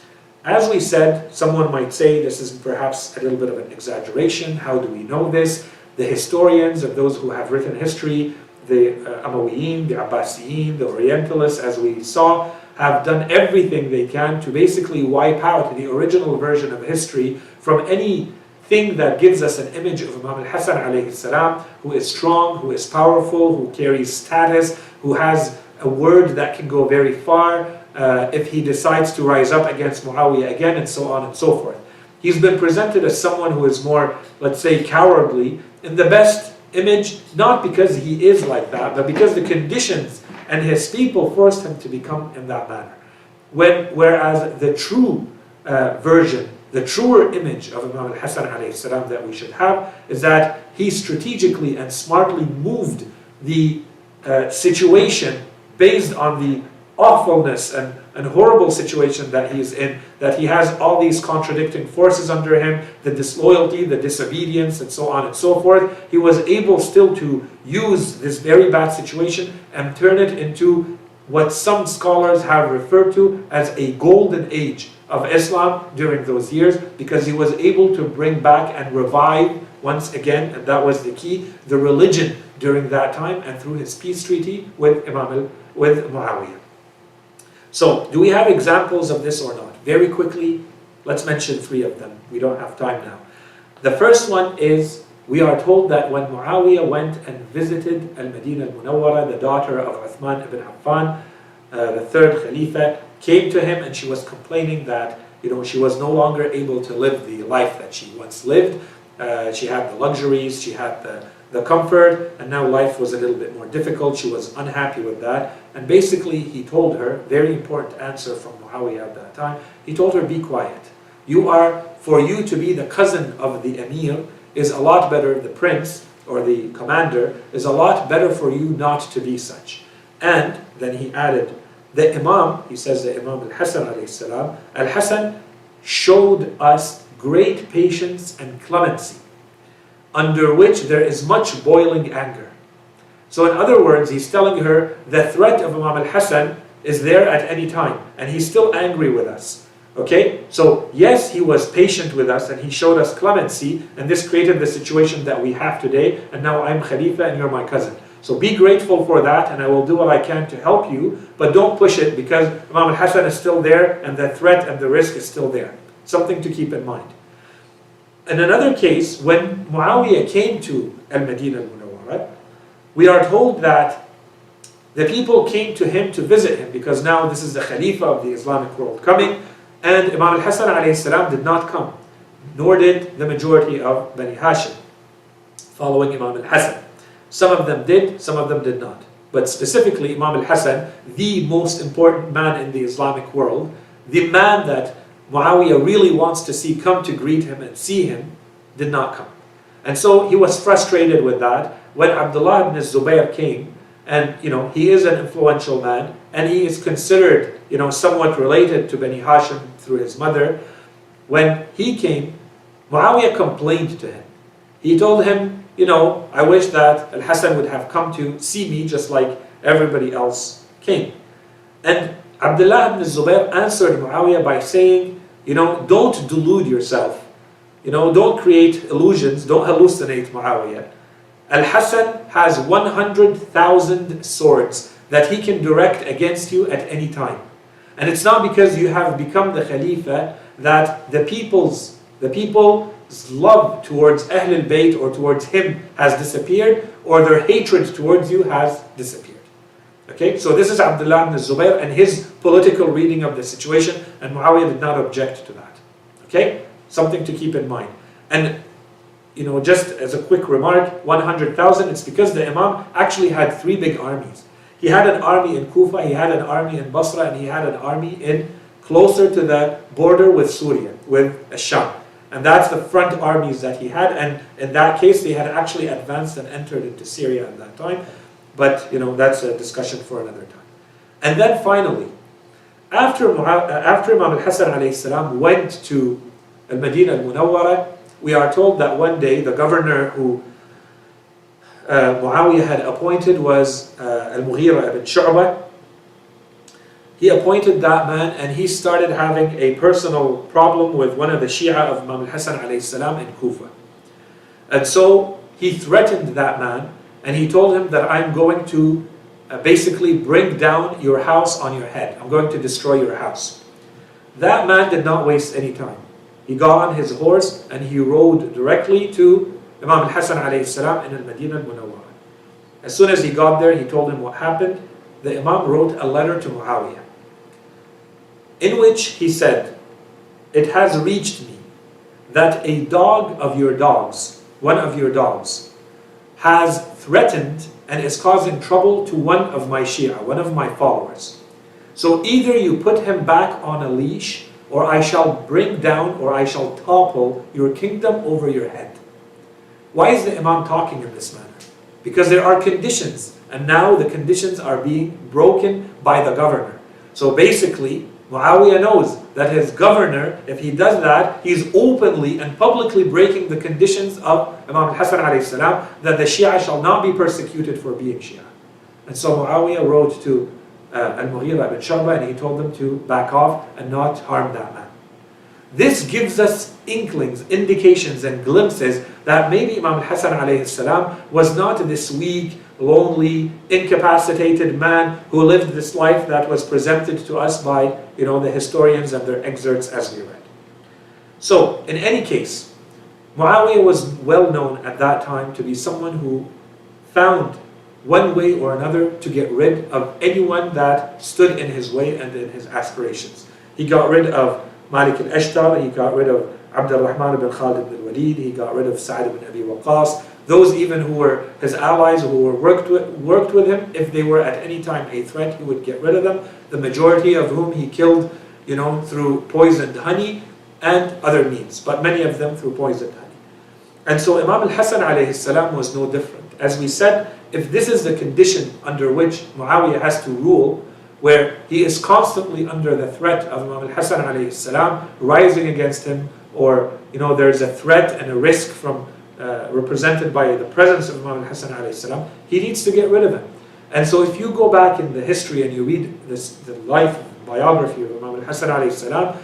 as we said, someone might say this is perhaps a little bit of an exaggeration. How do we know this? The historians of those who have written history, the Umayyads, the Abbasiyin, the Orientalists, as we saw, have done everything they can to basically wipe out the original version of history from anything that gives us an image of Imam al-Hassan alayhi salam, who is strong, who is powerful, who carries status, who has a word that can go very far, if he decides to rise up against Muawiyah again, and so on and so forth. He's been presented as someone who is more, let's say, cowardly in the best image, not because he is like that, but because the conditions and his people forced him to become in that manner. Whereas the true version, the truer image of Imam al-Hassan alayhi salam that we should have is that he strategically and smartly moved the situation based on the awfulness and horrible situation that he is in, that he has all these contradicting forces under him, the disloyalty, the disobedience, and so on and so forth. He was able still to use this very bad situation and turn it into what some scholars have referred to as a golden age of Islam during those years, because he was able to bring back and revive once again, and that was the key, the religion during that time, and through his peace treaty with Muawiyah. So, do we have examples of this or not? Very quickly, let's mention three of them. We don't have time now. The first one is, we are told that when Muawiyah went and visited Al-Madinah al-Munawwara, the daughter of Uthman ibn Affan, the third Khalifa, came to him and she was complaining that she was no longer able to live the life that she once lived. She had the luxuries, she had the comfort, and now life was a little bit more difficult. She was unhappy with that. And basically he told her, very important answer from Muawiyah at that time, he told her, be quiet. For you to be the cousin of the Emir is a lot better, the prince or the commander is a lot better for you not to be such. And then he added, the Imam, he says the Imam al-Hassan alayhi salam, al-Hassan showed us great patience and clemency, under which there is much boiling anger. So in other words, he's telling her the threat of Imam al-Hassan is there at any time, and he's still angry with us. Okay, so yes, he was patient with us and he showed us clemency, and this created the situation that we have today, and now I'm Khalifa and you're my cousin. So be grateful for that, and I will do what I can to help you, but don't push it, because Imam al-Hassan is still there and the threat and the risk is still there. Something to keep in mind. In another case, when Muawiyah came to Al-Madinah al-Munawwara, we are told that the people came to him to visit him, because now this is the Khalifa of the Islamic world coming, and Imam al-Hassan alayhi salam did not come, nor did the majority of Bani Hashim, following Imam al-Hassan. Some of them did, some of them did not. But specifically Imam al-Hassan, the most important man in the Islamic world, the man that Muawiyah really wants to see come to greet him and see him, did not come. And so he was frustrated with that when Abdullah ibn Zubayr came, and he is an influential man, and he is considered somewhat related to Bani Hashim through his mother. When he came, Muawiyah complained to him. He told him, I wish that Al-Hassan would have come to see me just like everybody else came. And Abdullah ibn Zubayr answered Muawiyah by saying, don't delude yourself. Don't create illusions, don't hallucinate Muawiyah. Al-Hassan has 100,000 swords that he can direct against you at any time. And it's not because you have become the Khalifa that the people's love towards Ahlul Bayt or towards him has disappeared, or their hatred towards you has disappeared. Okay, so this is Abdullah ibn Zubayr and his political reading of the situation, and Muawiyah did not object to that. Okay, something to keep in mind. And just as a quick remark, 100,000, it's because the Imam actually had three big armies. He had an army in Kufa, he had an army in Basra, and he had an army closer to the border with Syria, with Sham. And that's the front armies that he had, and in that case they had actually advanced and entered into Syria at that time. But that's a discussion for another time. And then finally, after Imam al-Hassan alayhi salam went to Al-Madinah al-Munawwara, we are told that one day the governor who Muawiyah had appointed was Al-Mughira ibn Shu'bah. He appointed that man, and he started having a personal problem with one of the Shia of Imam al-Hassan alayhi salam in Kufa. And so he threatened that man, and he told him that I'm going to basically bring down your house on your head. I'm going to destroy your house. That man did not waste any time. He got on his horse and he rode directly to Imam al-Hassan alayhi salam in al-Madinah al-Munawwara. As soon as he got there, he told him what happened. The Imam wrote a letter to Muawiyah, in which he said, "It has reached me that a dog of your dogs, one of your dogs, has threatened and is causing trouble to one of my Shia, one of my followers. So either you put him back on a leash, or I shall bring down, or I shall topple your kingdom over your head." Why is the Imam talking in this manner? Because there are conditions, and now the conditions are being broken by the governor. So basically, Muawiyah knows that his governor, if he does that, he's openly and publicly breaking the conditions of Imam al-Hassan alayhi salam, that the Shia shall not be persecuted for being Shia. And so Muawiyah wrote to Al-Mughira ibn Shu'bah, and he told them to back off and not harm that man. This gives us inklings, indications, and glimpses that maybe Imam al-Hassan alayhi salam was not this weak, lonely, incapacitated man who lived this life that was presented to us by the historians and their excerpts as we read. So, in any case, Muawiyah was well known at that time to be someone who found one way or another to get rid of anyone that stood in his way and in his aspirations. He got rid of Malik al-Ashtar, he got rid of Abd al-Rahman ibn Khalid ibn Walid, he got rid of Sa'd ibn Abi Waqqas, those even who were his allies, who were worked with him. If they were at any time a threat, he would get rid of them, the majority of whom he killed through poisoned honey and other means, but many of them through poisoned honey. And so Imam al-Hassan alayhi salam was no different. As we said, if this is the condition under which Muawiyah has to rule, where he is constantly under the threat of Imam al-Hassan alayhi salam rising against him, or there's a threat and a risk from represented by the presence of Imam al-Hassan alayhi salam, he needs to get rid of him. And so if you go back in the history and you read the life biography of Imam al-Hassan alayhi salam,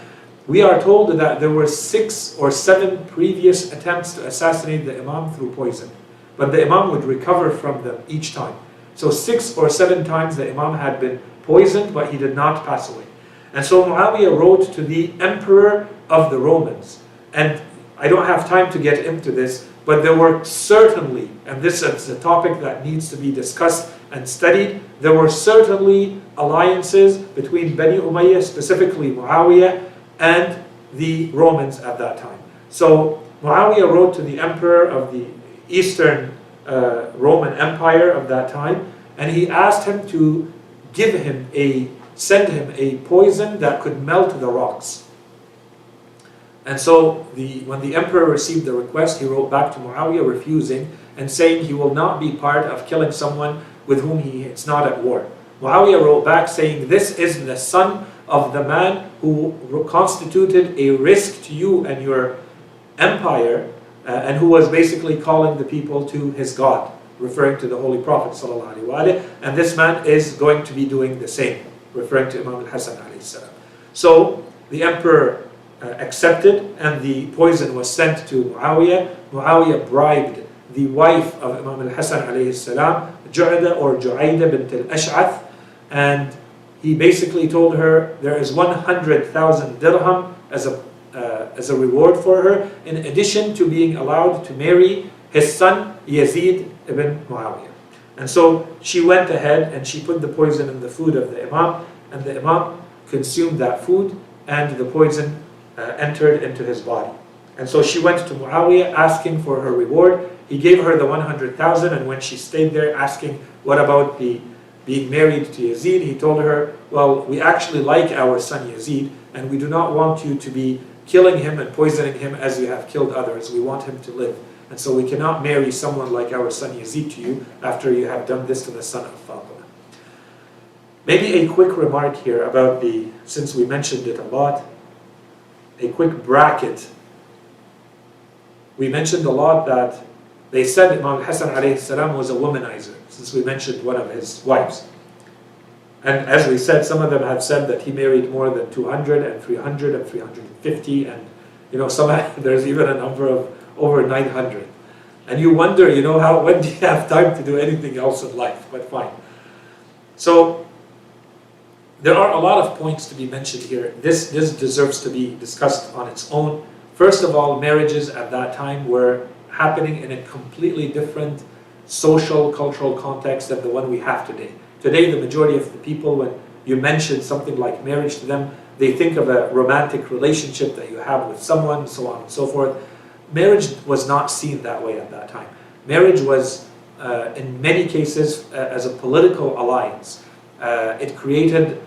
we are told that there were 6 or 7 previous attempts to assassinate the Imam through poison. But the Imam would recover from them each time. So 6 or 7 times the Imam had been poisoned, but he did not pass away. And so Muawiyah wrote to the emperor of the Romans. And I don't have time to get into this, but there were certainly, and this is a topic that needs to be discussed and studied, there were certainly alliances between Bani Umayyah, specifically Muawiyah, and the Romans at that time. So Muawiyah wrote to the emperor of the Eastern Roman Empire of that time, and he asked him to send him a poison that could melt the rocks. And so when the emperor received the request, he wrote back to Muawiyah refusing and saying he will not be part of killing someone with whom he is not at war. Muawiyah wrote back saying, this is the son of the man who constituted a risk to you and your empire, and who was basically calling the people to his God, referring to the Holy Prophet ﷺ. And this man is going to be doing the same, referring to Imam al-Hassan alayhi salam. So the emperor accepted, and the poison was sent to Muawiyah. Muawiyah bribed the wife of Imam al-Hassan alayhi salam, Ju'ada or Ju'ayda bint al-Ash'ath, and he basically told her there is 100,000 dirham as a reward for her, in addition to being allowed to marry his son Yazid ibn Muawiyah. And so she went ahead and she put the poison in the food of the Imam, and the Imam consumed that food, and the poison entered into his body. And so she went to Muawiyah asking for her reward. He gave her the 100,000, and when she stayed there asking what about the being married to Yazid, he told her, well, we actually like our son Yazid, and we do not want you to be killing him and poisoning him as you have killed others. We want him to live. And so we cannot marry someone like our son Yazid to you after you have done this to the son of Fatima. Maybe a quick remark here about since we mentioned it a lot, a quick bracket. We mentioned a lot that they said Imam al-Hassan alayhi salam was a womanizer, since we mentioned one of his wives. And as we said, some of them have said that he married more than 200 and 300 and 350, and there's even a number of over 900. And you wonder, when do you have time to do anything else in life? But fine. So there are a lot of points to be mentioned here. This deserves to be discussed on its own. First of all, marriages at that time were happening in a completely different social, cultural context than the one we have today. Today, the majority of the people, when you mention something like marriage to them, they think of a romantic relationship that you have with someone, so on and so forth. Marriage was not seen that way at that time. Marriage was, in many cases, as a political alliance. It created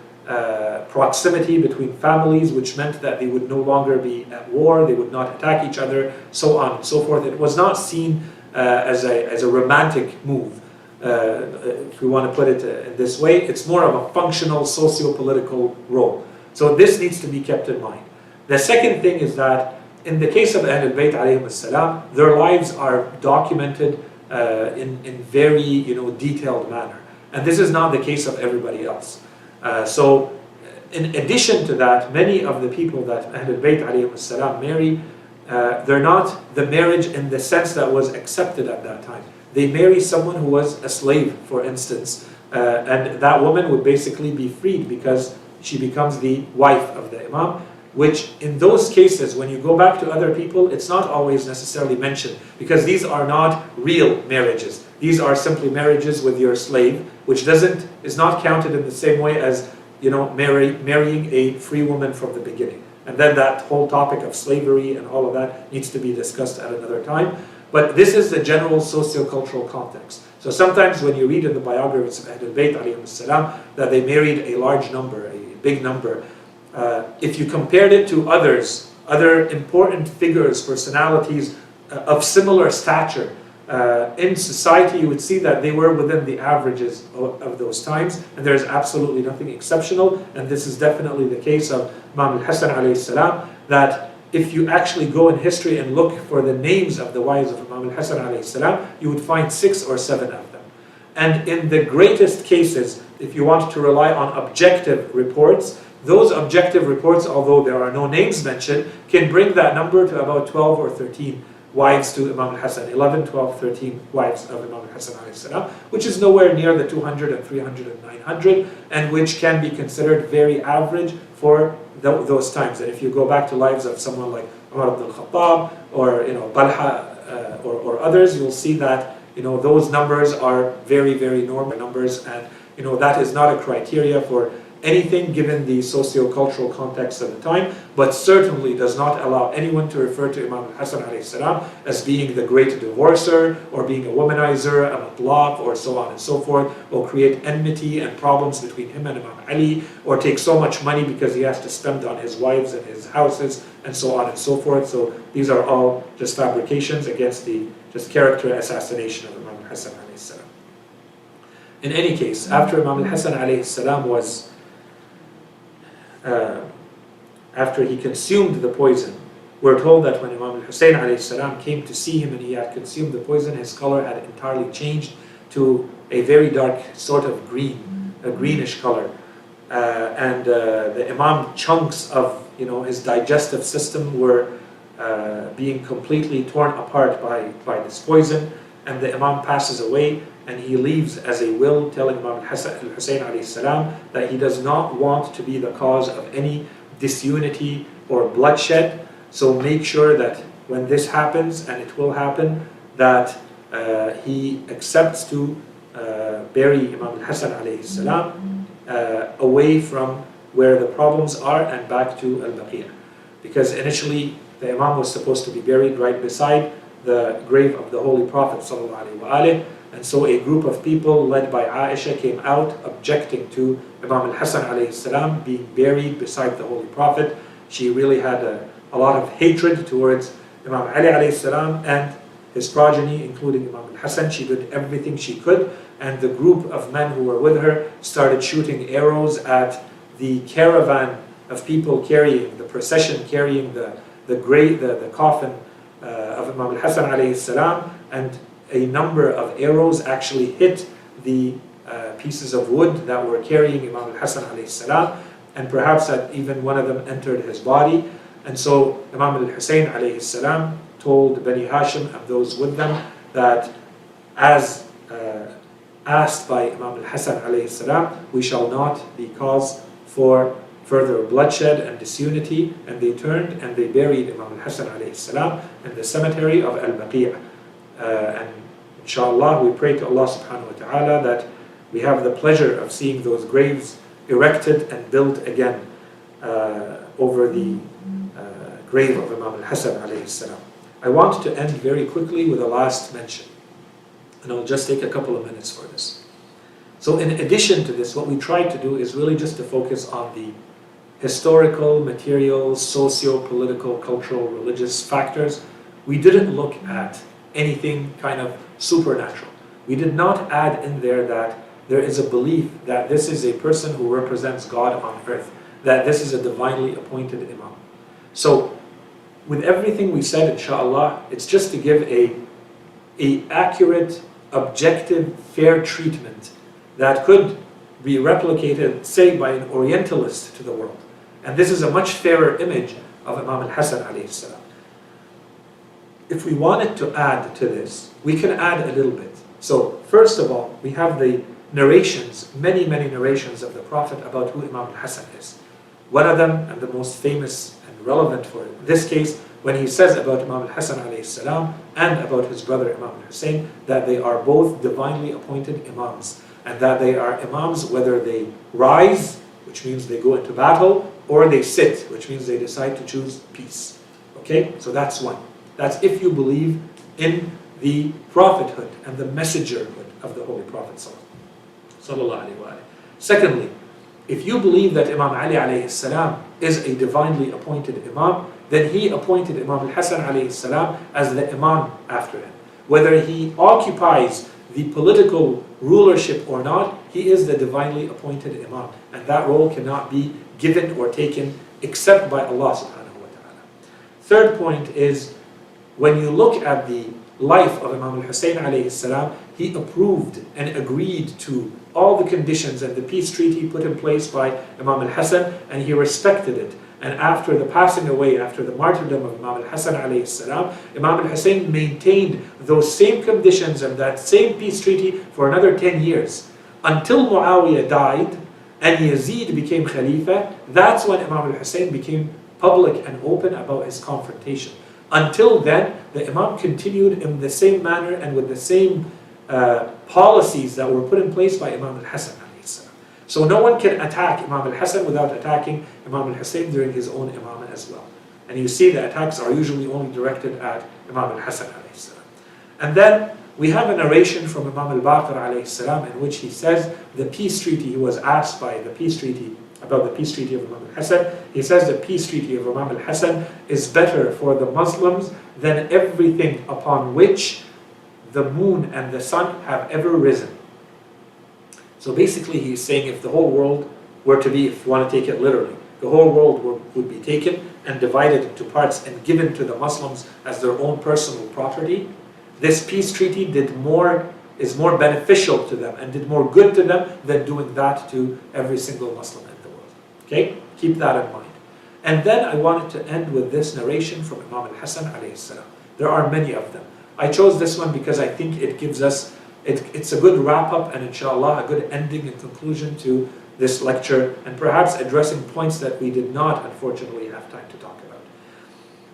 proximity between families, which meant that they would no longer be at war, they would not attack each other, so on and so forth. It was not seen as a romantic move, if we want to put it in this way. It's more of a functional socio-political role. So this needs to be kept in mind. The second thing is that in the case of Ahlul Bayt alayhim as-salam, their lives are documented in very detailed manner. And this is not the case of everybody else. So in addition to that, many of the people that Ahlul Bayt alayhim as-salam marry, they're not the marriage in the sense that was accepted at that time. They marry someone who was a slave, for instance, and that woman would basically be freed because she becomes the wife of the Imam, which in those cases, when you go back to other people, it's not always necessarily mentioned, because these are not real marriages. These are simply marriages with your slave, which is not counted in the same way as marrying a free woman from the beginning. And then that whole topic of slavery and all of that needs to be discussed at another time. But this is the general socio-cultural context. So sometimes when you read in the biographies of Ahlul Bayt alayhim as-salam that they married a large number, a big number, if you compared it to other important figures, personalities of similar stature in society, you would see that they were within the averages of those times, and there is absolutely nothing exceptional. And this is definitely the case of Imam al-Hassan alayhi salam, that if you actually go in history and look for the names of the wives of Imam al-Hassan alayhi salam, you would find 6 or 7 of them. And in the greatest cases, if you want to rely on objective reports, those objective reports, although there are no names mentioned, can bring that number to about 12 or 13 wives to Imam al-Hassan, 11, 12, 13 wives of Imam al-Hassan alayhi salam, which is nowhere near the 200 and 300 and 900, and which can be considered very average for those times. And if you go back to lives of someone like Umar ibn al-Khattab or Talha or others, you'll see that those numbers are very, very normal numbers, and that is not a criteria for anything given the socio-cultural context of the time, but certainly does not allow anyone to refer to Imam al-Hassan alayhi salam as being the great divorcer, or being a womanizer, a matlaq, or so on and so forth, or create enmity and problems between him and Imam Ali, or take so much money because he has to spend on his wives and his houses and so on and so forth. So these are all just fabrications against the just character assassination of Imam al-Hassan alayhi salam. In any case, after Imam al-Hassan alayhi salam was, after he consumed the poison, we're told that when Imam al-Hussein alayhi salam came to see him and he had consumed the poison, his color had entirely changed to a very dark sort of green, a greenish color. And the Imam chunks of his digestive system were being completely torn apart by this poison, and the Imam passes away and he leaves as a will telling Imam al-Hussein alayhi salam that he does not want to be the cause of any disunity or bloodshed. So make sure that when this happens, and it will happen, that he accepts to bury Imam al-Hassan alayhi salam away from where the problems are and back to Al-Baqarah. Because initially the Imam was supposed to be buried right beside the grave of the Holy Prophet sallallahu alaihi wasallam, and so a group of people led by Aisha came out objecting to Imam al-Hassan alayhi salam being buried beside the Holy Prophet. She really had a lot of hatred towards Imam Ali alayhi salam and his progeny, including Imam al-Hassan. She did everything she could, and the group of men who were with her started shooting arrows at the caravan of people carrying, the procession carrying the coffin of Imam al-Hassan alayhi salam, and a number of arrows actually hit the pieces of wood that were carrying Imam al-Hassan alayhi salam, and perhaps that even one of them entered his body. And so Imam al-Hussein alayhi salam told Bani Hashim and those with them that as asked by Imam al-Hassan alayhi salam, we shall not be cause for further bloodshed and disunity. And they turned and they buried Imam al-Hassan alayhi salam in the cemetery of Al-Baqarah. And inshallah, we pray to Allah subhanahu wa ta'ala that we have the pleasure of seeing those graves erected and built again over the grave of Imam al-Hassan alayhi salam. I want to end very quickly with a last mention, and I'll just take a couple of minutes for this. So in addition to this, what we tried to do is really just to focus on the historical, material, socio-political, cultural, religious factors. We didn't look at anything kind of supernatural. We did not add in there that there is a belief that this is a person who represents God on earth, that this is a divinely appointed Imam. So with everything we said, inshallah, it's just to give a accurate, objective, fair treatment that could be replicated, say, by an Orientalist to the world. And this is a much fairer image of Imam al-Hassan alayhi salam. If we wanted to add to this, we can add a little bit. So first of all, we have the narrations, many narrations of the Prophet about who Imam al-Hassan is. One of them, and the most famous and relevant for this case, when he says about Imam al-Hassan alayhi salam and about his brother Imam al-Hussein, that they are both divinely appointed Imams, and that they are Imams whether they rise, which means they go into battle, or they sit, which means they decide to choose peace. Okay, so that's one. That's if you believe in the prophethood and the messengerhood of the Holy Prophet sallallahu alaihi wasallam. Secondly, if you believe that Imam Ali alayhi salam is a divinely appointed Imam, then he appointed Imam al-Hassan alayhi salam as the Imam after him. Whether he occupies the political rulership or not, he is the divinely appointed Imam. And that role cannot be given or taken except by Allah subhanahu wa ta'ala. Third point is, when you look at the life of Imam al-Hussein alayhi salam, he approved and agreed to all the conditions and the peace treaty put in place by Imam al-Hassan, and he respected it. And after the passing away, after the martyrdom of Imam al-Hassan alayhi salam, Imam al-Hussein maintained those same conditions and that same peace treaty for another 10 years. Until Muawiyah died and Yazid became Khalifa, that's when Imam al-Hussein became public and open about his confrontation. Until then, the Imam continued in the same manner and with the same policies that were put in place by Imam al-Hassan alayhi salam. So no one can attack Imam al-Hassan without attacking Imam al-Hussein during his own Imam as well. And you see the attacks are usually only directed at Imam al-Hassan alayhi salam. And then we have a narration from Imam Al-Baqarah alayhi salam in which he says the peace treaty, he was asked by the peace treaty about the peace treaty of Imam al-Hassan. He says the peace treaty of Imam al-Hassan is better for the Muslims than everything upon which the moon and the sun have ever risen. So basically he's saying if the whole world were to be, if you want to take it literally, the whole world would be taken and divided into parts and given to the Muslims as their own personal property, this peace treaty is more beneficial to them and did more good to them than doing that to every single Muslim in the world. Okay? Keep that in mind. And then I wanted to end with this narration from Imam al-Hassan alayhi salam. There are many of them. I chose this one because I think it gives us, it's a good wrap-up and inshallah a good ending and conclusion to this lecture, and perhaps addressing points that we did not unfortunately have time to talk about.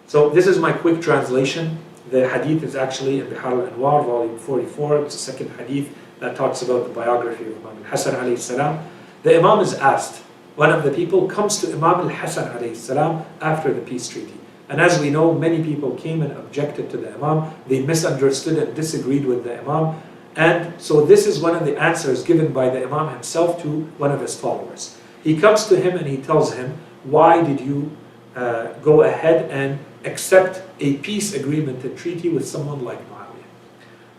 So this is my quick translation. The hadith is actually in Bihar al-Anwar, volume 44. It's the second hadith that talks about the biography of Imam al-Hassan alayhi salam. The Imam is asked, one of the people comes to Imam al-Hassan alayhi salam after the peace treaty. And as we know, many people came and objected to the Imam. They misunderstood and disagreed with the Imam. And so this is one of the answers given by the Imam himself to one of his followers. He comes to him and he tells him, why did you go ahead and accept a peace agreement and treaty with someone like Muawiyah?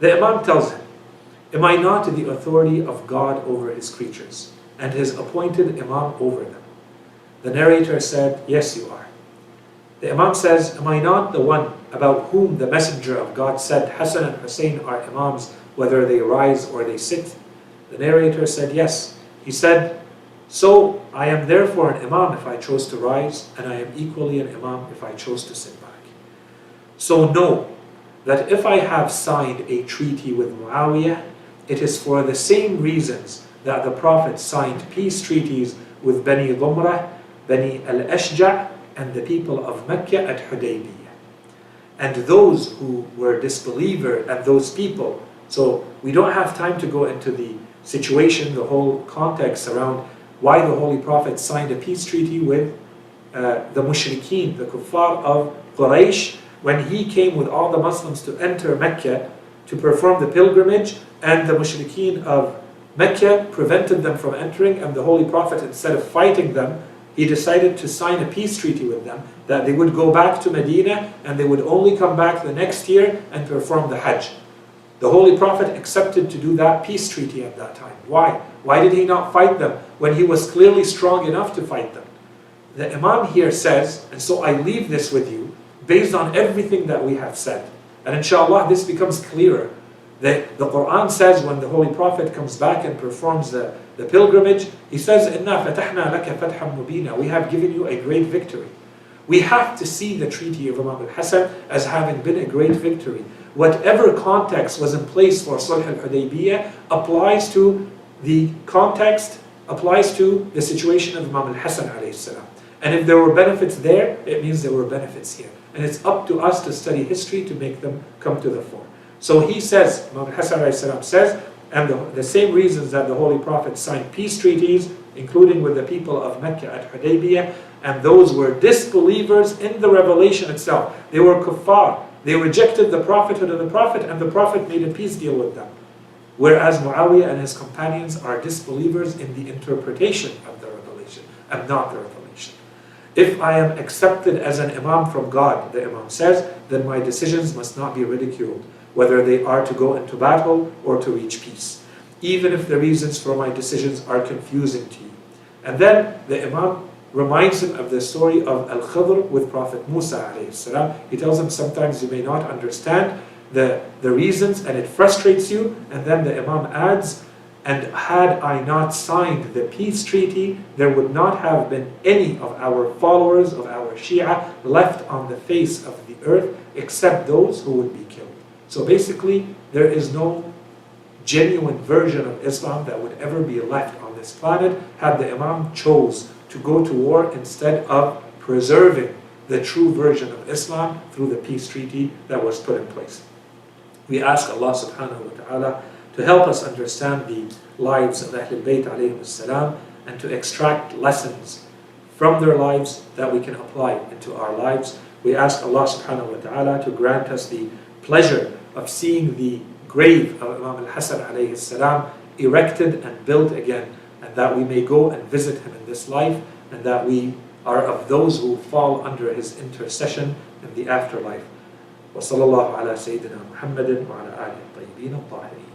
The Imam tells him, am I not the authority of God over his creatures and his appointed Imam over them? The narrator said, yes, you are. The Imam says, am I not the one about whom the Messenger of God said, Hassan and Hussein are Imams whether they rise or they sit? The narrator said, yes. He said, so I am therefore an Imam if I chose to rise, and I am equally an Imam if I chose to sit back. So know that if I have signed a treaty with Muawiyah, it is for the same reasons that the Prophet signed peace treaties with Bani Dhumrah, Bani al-Ashja', and the people of Mecca at Hudaybiyah. And those who were disbelievers and those people, so we don't have time to go into the situation, the whole context around why the Holy Prophet signed a peace treaty with the mushrikeen, the kuffar of Quraysh, when he came with all the Muslims to enter Mecca to perform the pilgrimage, and the mushrikeen of Mecca prevented them from entering, and the Holy Prophet, instead of fighting them, he decided to sign a peace treaty with them, that they would go back to Medina and they would only come back the next year and perform the Hajj. The Holy Prophet accepted to do that peace treaty at that time. Why? Why did he not fight them when he was clearly strong enough to fight them? The Imam here says, and so I leave this with you, based on everything that we have said. And inshallah this becomes clearer. The Quran says when the Holy Prophet comes back and performs the pilgrimage, he says, إِنَّا فَتَحْنَا لَكَ فَتْحًا مُبِينًا. We have given you a great victory. We have to see the treaty of Imam al-Hassan as having been a great victory. Whatever context was in place for Sulh al-Hudaybiyah applies to the context, applies to the situation of Imam al-Hassan alayhi salam. And if there were benefits there, it means there were benefits here. And it's up to us to study history to make them come to the fore. So he says, Imam al-Hassan alayhi salam says, and the same reasons that the Holy Prophet signed peace treaties, including with the people of Mecca at Hudaybiyah, and those were disbelievers in the revelation itself. They were kuffar. They rejected the prophethood of the Prophet, and the Prophet made a peace deal with them. Whereas Muawiyah and his companions are disbelievers in the interpretation of the revelation, and not the revelation. If I am accepted as an Imam from God, the Imam says, then my decisions must not be ridiculed, whether they are to go into battle or to reach peace, even if the reasons for my decisions are confusing to you. And then the Imam reminds him of the story of Al-Khidr with Prophet Musa alayhi salam. He tells him sometimes you may not understand the reasons and it frustrates you, and then the Imam adds, and had I not signed the peace treaty, there would not have been any of our followers, of our Shia, left on the face of the earth except those who would be killed. So basically, there is no genuine version of Islam that would ever be left on this planet had the Imam chose to go to war instead of preserving the true version of Islam through the peace treaty that was put in place. We ask Allah subhanahu wa ta'ala to help us understand the lives of Ahlul Bayt alayhim salam and to extract lessons from their lives that we can apply into our lives. We ask Allah subhanahu wa ta'ala to grant us the pleasure of seeing the grave of Imam al-Hassan alayhi salam erected and built again and that we may go and visit him in this life, and that we are of those who fall under his intercession in the afterlife. وصلى الله على سيدنا محمد وعلى آله الطيبين الطاهرين.